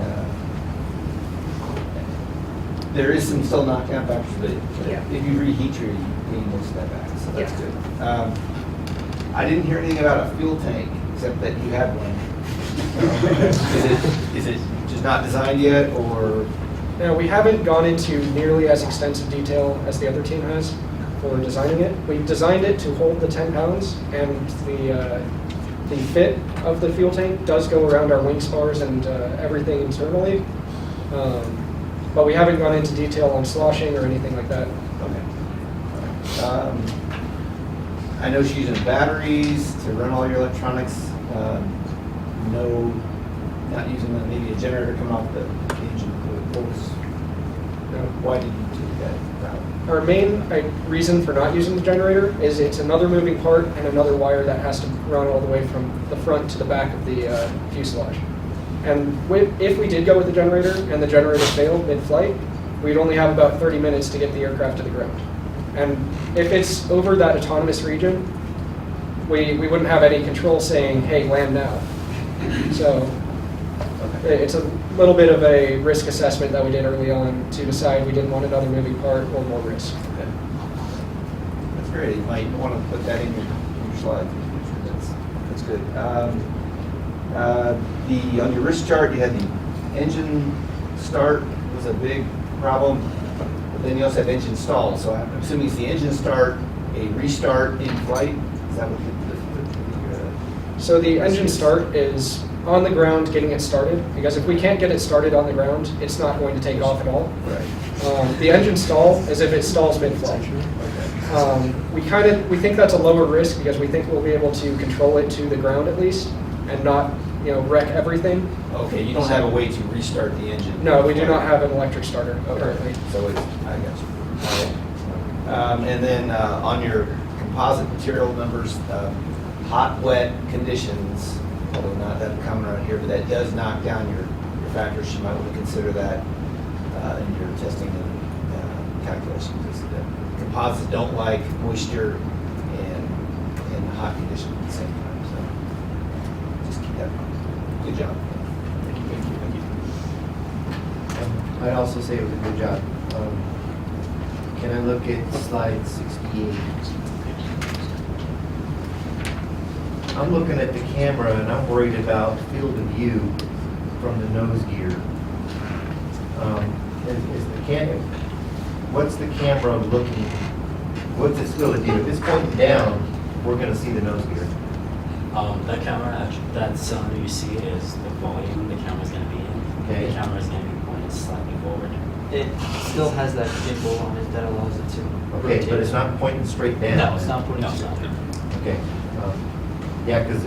There is some still knockdown factors, but Yeah. if you reheat treat, you gain most of that back, so that's Yeah. good. I didn't hear anything about a fuel tank, except that you had one. Is it just not designed yet, or? Now, we haven't gone into nearly as extensive detail as the other team has for designing it. We designed it to hold the 10 pounds, and the fit of the fuel tank does go around our wing spars and everything internally. But we haven't gone into detail on sloshing or anything like that. Okay. I know she's using batteries to run all your electronics. No, not using maybe a generator coming off the engine. Why did you do that route? Our main reason for not using the generator is it's another moving part and another wire that has to run all the way from the front to the back of the fuselage. And if we did go with the generator and the generator failed mid-flight, we'd only have about 30 minutes to get the aircraft to the ground. And if it's over that autonomous region, we wouldn't have any control saying, hey, land now. So it's a little bit of a risk assessment that we did early on to decide we didn't want another moving part or more risk. Okay. That's great. You might want to put that in your slide. That's good. On your risk chart, you had the engine start was a big problem, but then you also have engine stall. So I'm assuming it's the engine start, a restart in flight. Is that what So the engine start is on the ground getting it started, because if we can't get it started on the ground, it's not going to take off at all. Right. The engine stall is if it stalls mid-flight. We think that's a lower risk because we think we'll be able to control it to the ground at least and not wreck everything. Okay, you don't have a way to restart the engine. No, we do not have an electric starter currently. So it's, I got you. And then on your composite material numbers, hot, wet conditions, although not that common around here, but that does knock down your factors. You might want to consider that in your testing and calculations. The composites don't like moisture and hot conditions at the same time. So just keep that in mind. Good job. Thank you. I'd also say it was a good job. Can I look at slide 68? I'm looking at the camera and I'm worried about field of view from the nose gear. What's the camera looking? What's its field of view? If it's pointing down, we're going to see the nose gear. That camera, that cylinder you see is the volume the camera's going to be in. Okay. The camera is going to be pointed slightly forward. It still has that gimbal on it that allows it to Okay, rotate. but it's not pointing straight down? No, it's not pointing No, it's straight not. down. Okay. Yeah, because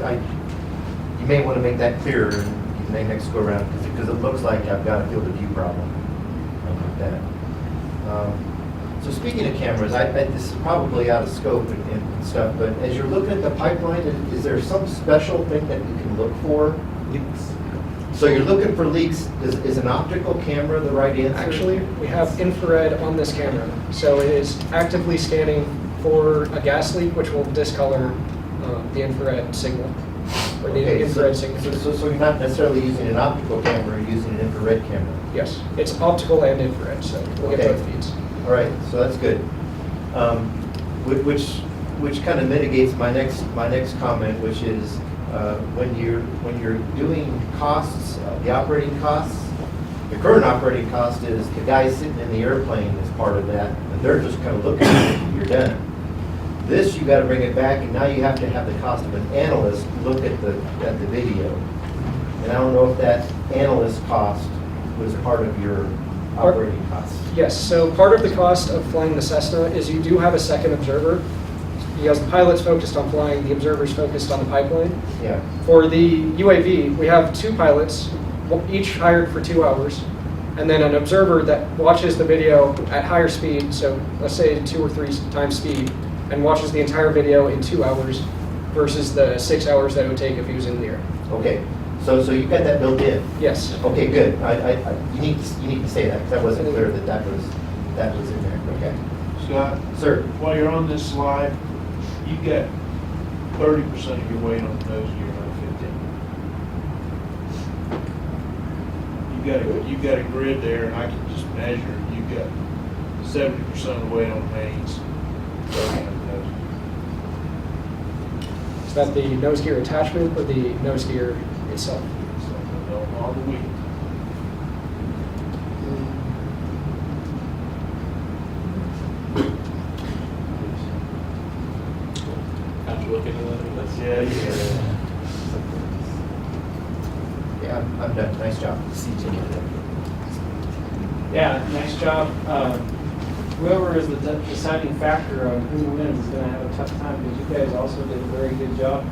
you may want to make that clearer in the next go around, because it looks like I've got a field of view problem with that. So speaking of cameras, this is probably out of scope and stuff, but as you're looking at the pipeline, is there some special thing that you can look for? Leaks. So you're looking for leaks. Is an optical camera the right answer? Actually, we have infrared on this camera, so it is actively scanning for a gas leak, which will discolor the infrared signal, or the Okay, infrared so signal. you're not necessarily using an optical camera, you're using an infrared camera. Yes, it's optical and infrared, so we'll get Okay. both feeds. All right, so that's good. Which kind of mitigates my next comment, which is when you're doing costs, the operating costs, the current operating cost is the guy sitting in the airplane is part of that, and they're just kind of looking at it and you're done. This, you got to bring it back, and now you have to have the cost of an analyst look at the video. And I don't know if that analyst cost was part of your operating costs. Yes, so part of the cost of flying the Cessna is you do have a second observer. Because the pilot's focused on flying, the observer's focused on the pipeline. Yeah. For the UAV, we have 2 pilots, each hired for 2 hours, and then an observer that watches the video at higher speed, so let's say 2 or 3 times speed, and watches the entire video in 2 hours versus the 6 hours that it would take if he was in the air. Okay, so you've got that built in? Yes. Okay, good. You need to say that, because that wasn't clear that was in there. Okay. Scott, Sir? while you're on this slide, you got 30% of your weight on the nose gear, not 15. You got a grid there, and I can just measure. You got 70% of the weight on the mains, 30 on the nose. Is that the nose gear attachment or the nose gear itself? So all the weight. After looking at this. Yeah, I'm done. Nice job. Yeah, nice job. Whoever is the deciding factor on who wins is going to have a tough time, because you guys also did a very good job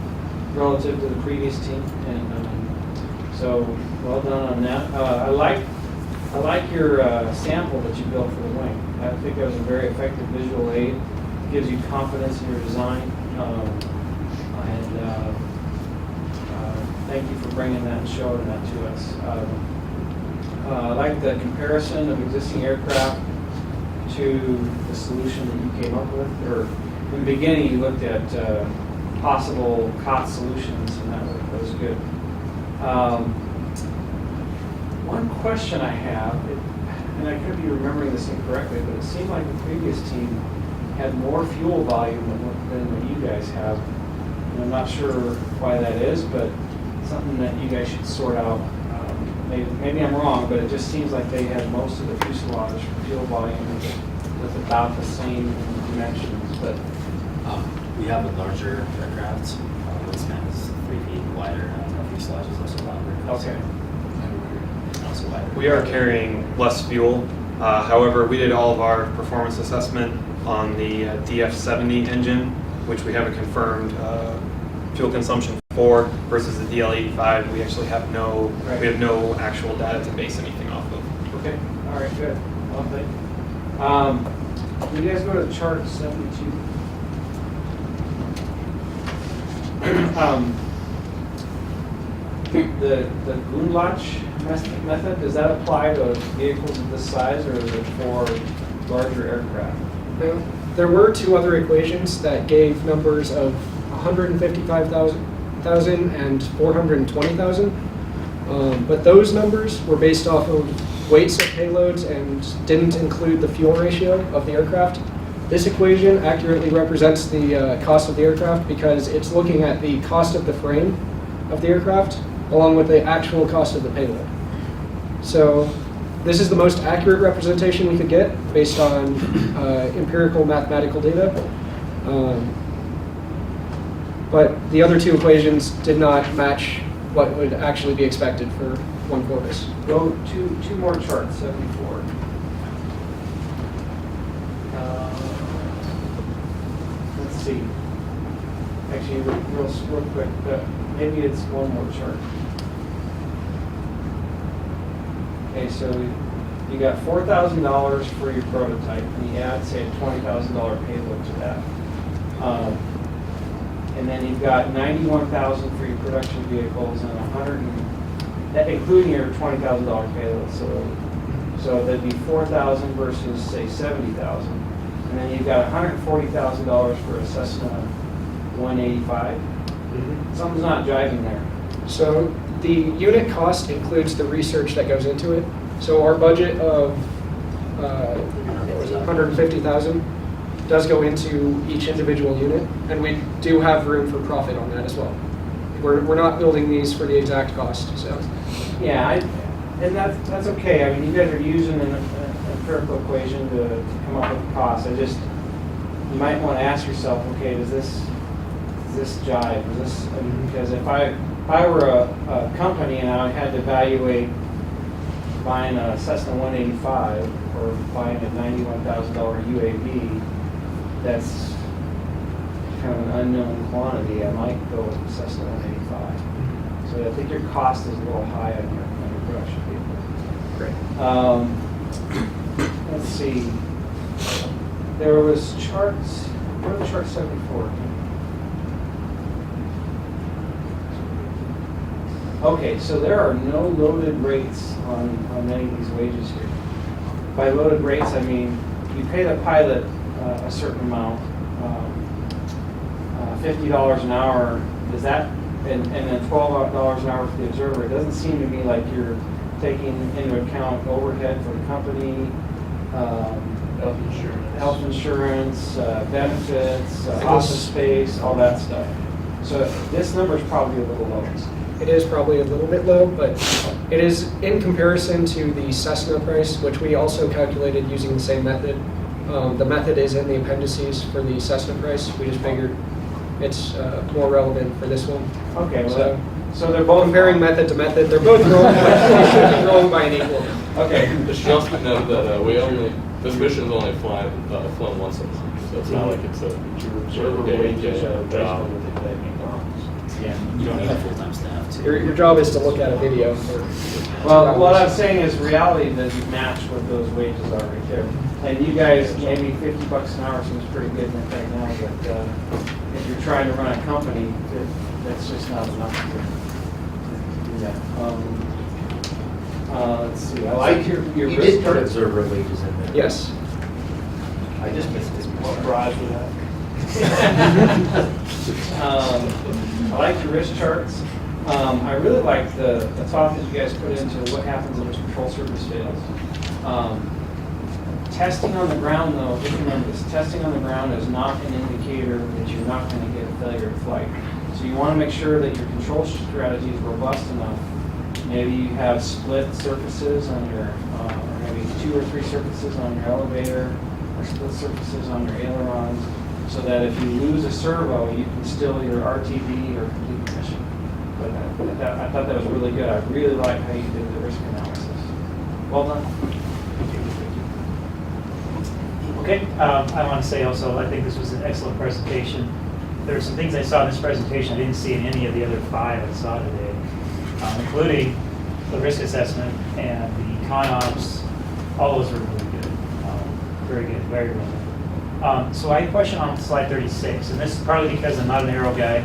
relative to the previous team, and so well done on that. I like your sample that you built for the wing. I think that was a very effective visual aid. It gives you confidence in your design, thank you for bringing that and showing that to us. I like the comparison of existing aircraft to the solution that you came up with. Or in the beginning, you looked at possible COT solutions, and that was good. One question I have, and I could be remembering this incorrectly, but it seemed like the previous team had more fuel volume than what you guys have. And I'm not sure why that is, but something that you guys should sort out. Maybe I'm wrong, but it just seems like they had most of the fuselage for fuel volume with about the same dimensions. But We have a larger aircraft. Wingspan is 3 feet wider, and our fuselage is also longer. okay. And also wider. We are carrying less fuel. However, we did all of our performance assessment on the DF70 engine, which we have a confirmed fuel consumption for, versus the DL85. We actually have no actual data to base anything off of. Okay. All right. Good. Well, thank you. You guys go to chart 72. The Gundlach method, does that apply to vehicles of this size, or is it for larger aircraft? There were 2 other equations that gave numbers of 155,000 and 420,000. But those numbers were based off of weights of payloads and didn't include the fuel ratio of the aircraft. This equation accurately represents the cost of the aircraft because it's looking at the cost of the frame of the aircraft along with the actual cost of the payload. So this is the most accurate representation we could get based on empirical mathematical data. But the other two equations did not match what would actually be expected for one Corpus. Go two more charts, 74. Let's see. Actually, real quick, maybe it's one more chart. Okay, so you got $4,000 for your prototype, and you add, say, a $20,000 payload to that. And then you've got $91,000 for your production vehicles and that including your $20,000 payload. So that'd be $4,000 versus say $70,000. And then you've got $140,000 for a Cessna 185. Something's not jiving there. So the unit cost includes the research that goes into it. So our budget of $150,000 does go into each individual unit, and we do have room for profit on that as well. We're not building these for the exact cost. So Yeah, and that's okay. I mean, you guys are using an empirical equation to come up with the cost. You might want to ask yourself, okay, does this jive? Because if I were a company and I had to evaluate buying a Cessna 185 or buying a $91,000 UAV, that's kind of an unknown quantity, I might go with the Cessna 185. So I think your cost is a little high on your production vehicle. Great. Let's see. There was charts. What are the charts 74? Okay, so there are no loaded rates on many of these wages here. By loaded rates, I mean you pay the pilot a certain amount, $50 an hour. Does that, and then $12 an hour for the observer? It doesn't seem to me like you're taking into account overhead for the company, health insurance, benefits, office space, all that stuff. So this number is probably a little low. it is probably a little bit low, but it is in comparison to the Cessna price, which we also calculated using the same method. The method is in the appendices for the Cessna price. We just figured it's more relevant for this one. Okay, well, so they're both comparing method to method. They're both wrong, but they should be wrong by an equal. Okay. It should also be noted that this mission's only flown once, so it's not like it's a job. Yeah, you don't need a full-time staff too. Your job is to look at a video. Well, what I'm saying is reality doesn't match what those wages are right there. And you guys, maybe $50 an hour seems pretty good right now, but if you're trying to run a company, that's just not enough to do that. Let's see. I like your You did put observer wages in there. Yes. I just missed this part. Garage with that. I like your risk charts. I really like the thought that you guys put into what happens if the control surface fails. Testing on the ground, though, just remember this, testing on the ground is not an indicator that you're not going to get a failure of flight. So you want to make sure that your control strategy is robust enough. Maybe you have split surfaces on your, or maybe 2 or 3 surfaces on your elevator, or split surfaces on your ailerons, so that if you lose a servo, you can still either RTD or complete the mission. But I thought that was really good. I really like how you did the risk analysis. Well done. Okay, I want to say also, I think this was an excellent presentation. There are some things I saw in this presentation I didn't see in any of the other 5 I saw today, including the risk assessment and the ConOps. All those were really good. Very good, very well done. So I have a question on slide 36, and this is partly because I'm not an aero guy.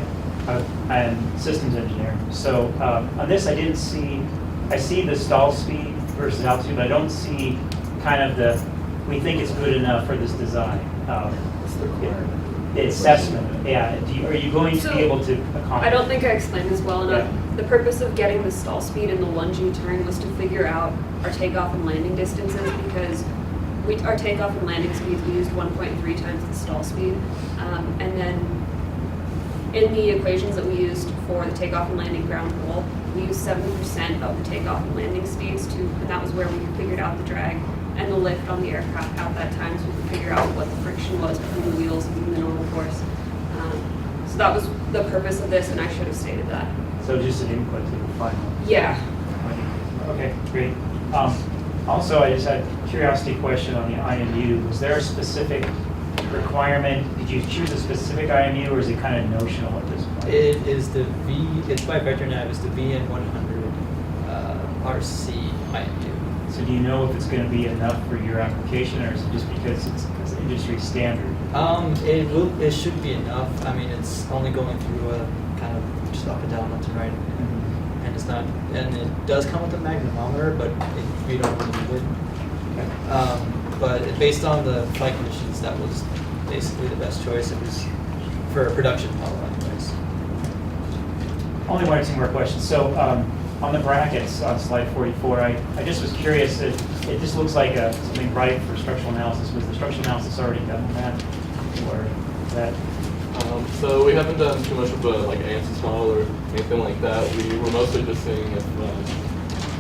I'm a systems engineer. So on this, I didn't see, I see the stall speed versus altitude, but I don't see kind of the, we think it's good enough for this design. The assessment, yeah. Are you going to be able to accomplish? I don't think I explained this well enough. Yeah. The purpose of getting the stall speed in the 1G turn was to figure out our takeoff and landing distances, because our takeoff and landing speeds, we used 1.3 times the stall speed. And then in the equations that we used for the takeoff and landing ground roll, we used 70% of the takeoff and landing speeds and that was where we figured out the drag and the lift on the aircraft at that time, so we could figure out what the friction was between the wheels and the normal force. So that was the purpose of this, and I should have stated that. So just an input to the final. Yeah. Okay, great. Also, I just had a curiosity question on the IMU. Was there a specific requirement? Did you choose a specific IMU, or is it kind of notional at this point? It is the V, it's by VectorNav, it's the VN100 RC IMU. So do you know if it's going to be enough for your application, or is it just because it's industry standard? It should be enough. I mean, it's only going through a kind of just up and down, left and right. And it's not, and it does come with a magnetometer, but we don't really need it. But based on the flight conditions, that was basically the best choice. It was for a production model anyways. Only one or two more questions. So on the brackets on slide 44, I just was curious, it just looks like something right for structural analysis. Was the structural analysis already done on that? Or that? So we haven't done too much of a like ANSYS model or anything like that. We were mostly just seeing if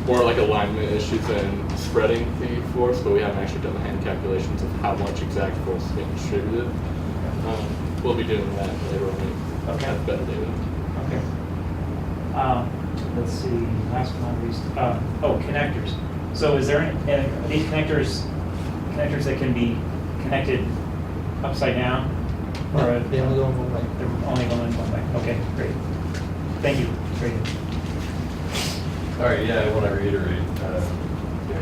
more like alignment issues and spreading the force, but we haven't actually done the hand calculations of how much exact force is being distributed. We'll be doing that later on. Okay. Have better data. Okay. Let's see, last but not least. Connectors. So is there are these connectors that can be connected upside down? Or They only go in one way. they're only going in one way? Okay, great. Thank you. Great. All right, yeah, I want to reiterate,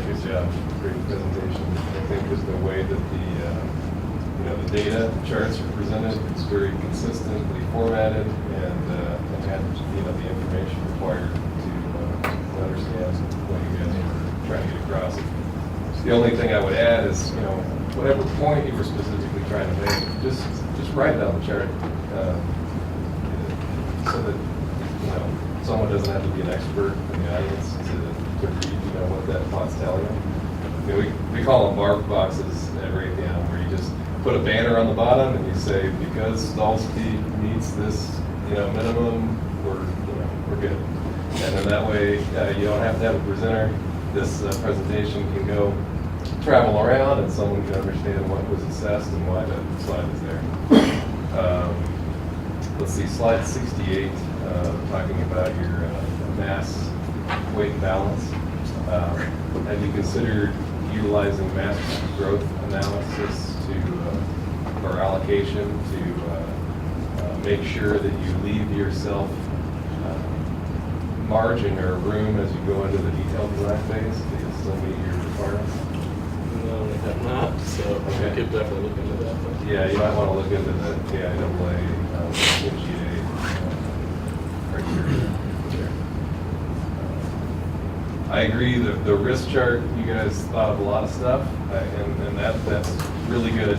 good job, great presentation. I think is the way that the data charts are presented, it's very consistently formatted and had, the information required to understand what you guys were trying to get across. The only thing I would add is, whatever point you were specifically trying to make, just write it on the chart, so that, someone doesn't have to be an expert in the audience to read, what that plot's telling you. We call them bark boxes at Raytheon, where you just put a banner on the bottom and you say, because stall speed meets this, minimum, we're good. And then that way, you don't have to have a presenter. This presentation can go travel around and someone can understand what was assessed and why that slide is there. Let's see, slide 68, talking about your mass weight balance. Have you considered utilizing mass growth analysis or allocation to make sure that you leave yourself margin or room as you go into the detailed design phase to still meet your requirements? No, we have not, so Okay. we could definitely look into that. But Yeah, you might want to look into the KIAA, MGA criteria there. I agree that the risk chart, you guys thought of a lot of stuff, and that's really good.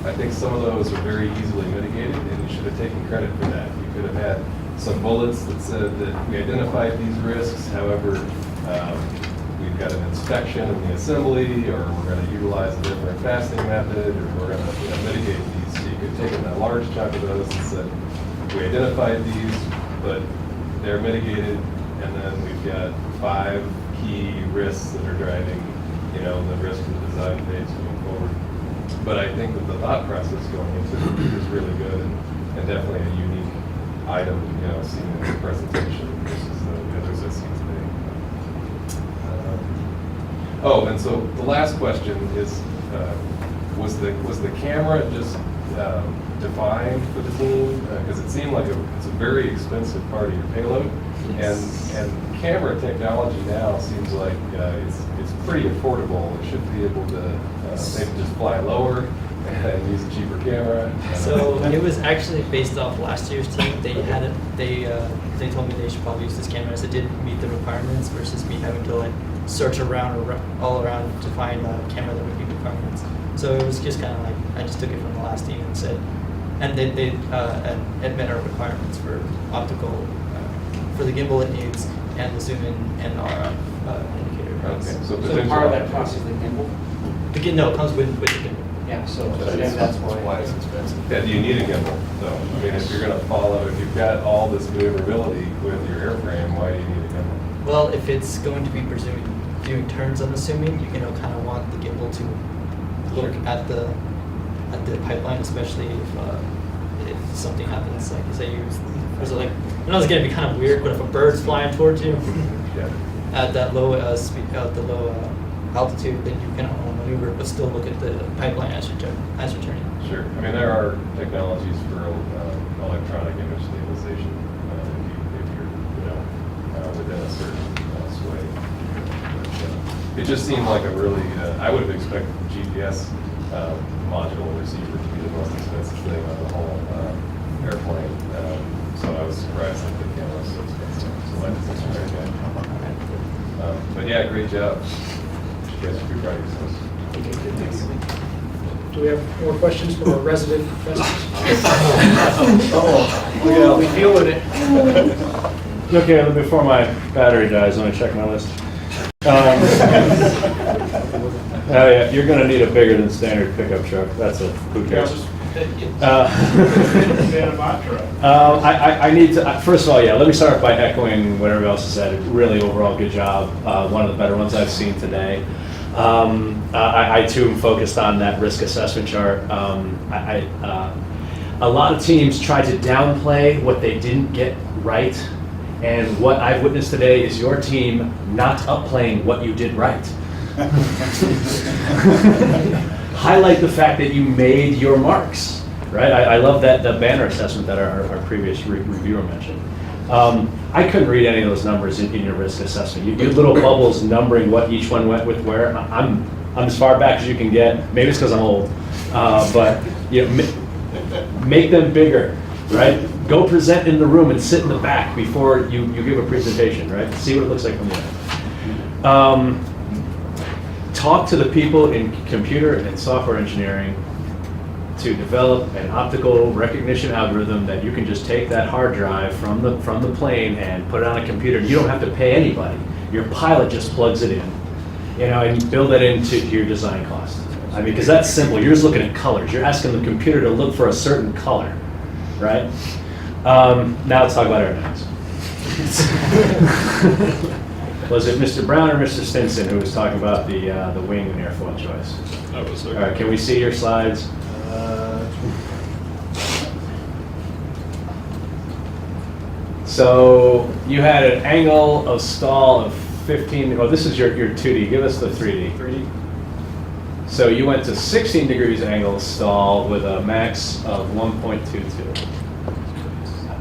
I think some of those are very easily mitigated, and you should have taken credit for that. You could have had some bullets that said that we identified these risks, however, we've got an inspection in the assembly, or we're going to utilize a different fastening method, or we're going to mitigate these. So you could have taken a large chunk of those and said, we identified these, but they're mitigated, and then we've got 5 key risks that are driving, the risk of the design phase moving forward. But I think that the thought process going into it is really good and definitely a unique item, seen in the presentation versus the others I've seen today. And so the last question is, was the camera just defined for the team? Because it seemed like it's a very expensive part of your payload, and camera technology now seems like it's pretty affordable. It should be able to maybe just fly lower and use a cheaper camera. So it was actually based off last year's team. They had it. They told me they should probably use this camera as it didn't meet the requirements versus me having to search around or all around to find a camera that would meet requirements. So it was just kind of like I just took it from the last team and said, and they met our requirements for optical for the gimbal it needs and the zoom in and our indicator. Okay, So part of that cost is the gimbal? No, it comes with the gimbal. Yeah, so that's why it's expensive. Yeah, do you need a gimbal? So, if you're going to follow, if you've got all this maneuverability with your airframe, why do you need a gimbal? Well, if it's going to be doing turns, I'm assuming, you kind of want the gimbal to look at the pipeline, especially if something happens, like say you Was it like, I know it's gonna be kind of weird, but if a bird's flying towards you at that low speed, at the low altitude, then you can maneuver, but still look at the pipeline as you're turning. Sure. I mean, there are technologies for electronic image stabilization if you're, within a certain sway. But, it just seemed like a really, I would have expected the GPS module receiver to be the most expensive thing on the whole airplane. So I was surprised that the camera was so expensive. So that's very good. But yeah, great job. You guys should be proud of yourselves. Do we have more questions from our resident investors? Oh, we feeling it. Okay, before my battery dies, let me check my list. Yeah, you're going to need a bigger than standard pickup truck. That's it. Who cares? I need to, first of all, let me start by echoing what everybody else has said. Really, overall, good job. One of the better ones I've seen today. I too am focused on that risk assessment chart. A lot of teams try to downplay what they didn't get right, and what I've witnessed today is your team not upplaying what you did right. Highlight the fact that you made your marks, right? I love that the banner assessment that our previous reviewer mentioned. I couldn't read any of those numbers in your risk assessment. You had little bubbles numbering what each one went with where. I'm as far back as you can get. Maybe it's because I'm old, but make them bigger, right? Go present in the room and sit in the back before you give a presentation, right? See what it looks like from there. Talk to the people in computer and software engineering to develop an optical recognition algorithm that you can just take that hard drive from the plane and put it on a computer. You don't have to pay anybody. Your pilot just plugs it in, and build that into your design cost. I mean, because that's simple. You're just looking at colors. You're asking the computer to look for a certain color, right? Now let's talk about aerodynamics. Was it Mr. Brown or Mr. Stinson who was talking about the wing and airfoil choice? That was All right, can we see your slides? So you had an angle of stall of 15. Oh, this is your 2D. Give us the 3D. 3D. So you went to 16 degrees angle stall with a max of 1.22.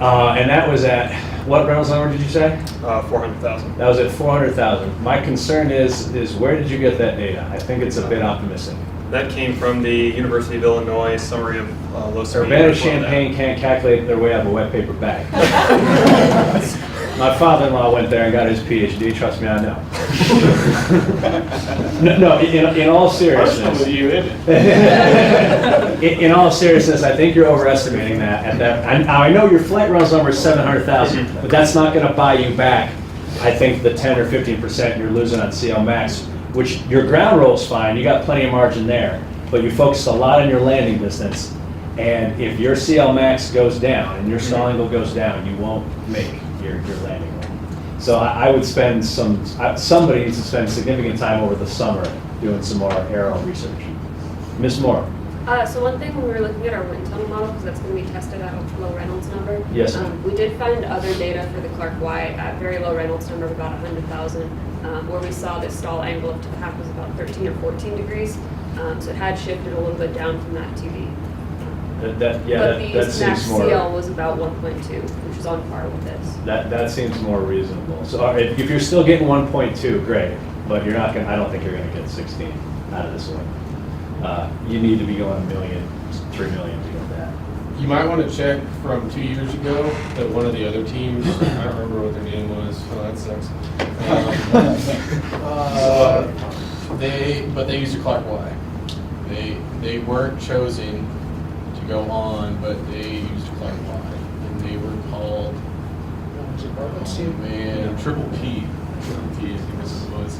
And that was at, what Reynolds number did you say? 400,000. That was at 400,000. My concern is where did you get that data? I think it's a bit optimistic. That came from the University of Illinois summary of low speed. Urbana-Champaign can't calculate their way out of a wet paper bag. My father-in-law went there and got his PhD. Trust me, I know. No, in all seriousness. In all seriousness, I think you're overestimating that. I know your flight runs number is 700,000, but that's not going to buy you back. I think the 10 or 15% you're losing on CL Max, which your ground roll's fine. You got plenty of margin there, but you focused a lot on your landing distance. And if your CL Max goes down and your stall angle goes down, you won't make your landing roll. So I would spend somebody needs to spend significant time over the summer doing some more aero research. Ms. Moore. So one thing when we were looking at our wind tunnel model, because that's going to be tested at a low Reynolds number, Yes. We did find other data for the Clark Y at very low Reynolds number of about 100,000, where we saw the stall angle up to the half was about 13 or 14 degrees. So it had shifted a little bit down from that 2D. But that the seems max more. CL was about 1.2, which is on par with this. That seems more reasonable. So if you're still getting 1.2, great, but you're not going. I don't think you're going to get 16 out of this one. You need to be going 1 million, 3 million to get that. You might want to check from 2 years ago that one of the other teams, I don't remember what their name was, oh, that sucks. They used a Clark Y. They weren't chosen to go on, but they used a Clark Y. And they were called, Triple P. Triple P, I think this was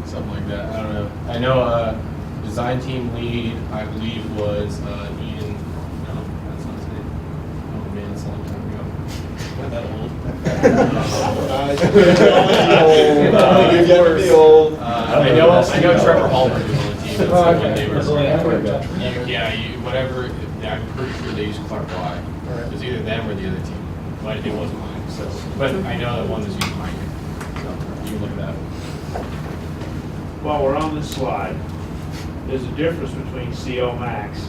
something like that. I don't know. I know design team lead, I believe, was Ian. No, that's not his name. Oh man, it's a long time ago. Not that old. I know Trevor Hallmark was on the team. That's when they were. Whatever. I'm pretty sure they used Clark Y. It was either them or the other team. but it wasn't mine, so, but I know that one is used mine, so you can look at that. While we're on this slide, there's a difference between CO max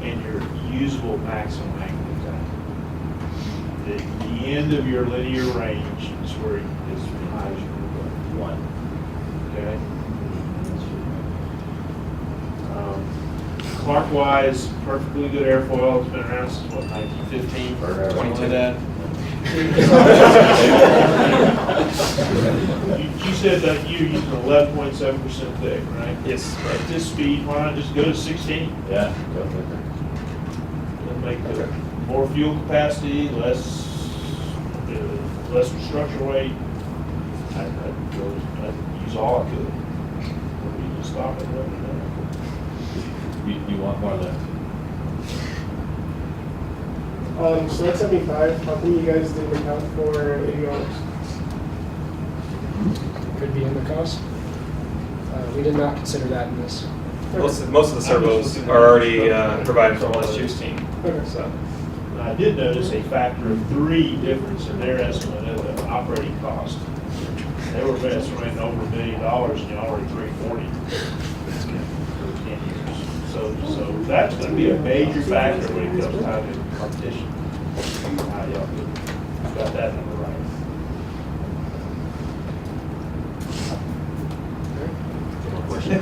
and your usable maximum angle time. The end of your linear range is where it is as high as you can go. One. Okay? Clark-wise, perfectly good airfoil. It's been around since, what, 1915? Something like that. You said that you're using 11.7% thick, right? Yes. At this speed, why not just go to 16? Yeah. And make the more fuel capacity, less structure weight. I'd use all I could. Or you just stop it, let me know. You want more left. So that's 75. How come you guys didn't account for avionics? Could be in the cost. We did not consider that in this. Most of the servos are already provided from LS16. Okay. So. I did notice a factor of 3 difference in their estimate of the operating cost. They were estimating over $1 million and you already $340 for 10 years. So that's going to be a major factor when it comes time to competition. How y'all got that number right.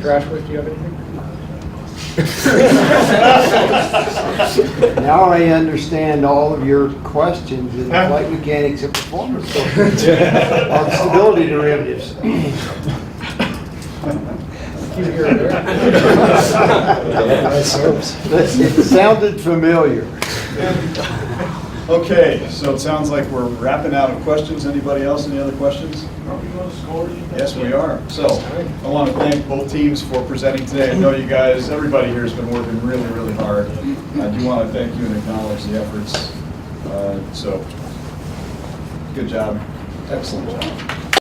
Crashwick, do you have anything? Now I understand all of your questions in flight mechanics and performance on stability derivatives. It sounded familiar. Okay, so it sounds like we're wrapping out of questions. Anybody else? Any other questions? Yes, we are. So I want to thank both teams for presenting today. I know you guys, everybody here has been working really, really hard. I do want to thank you and acknowledge the efforts. So good job. Excellent job.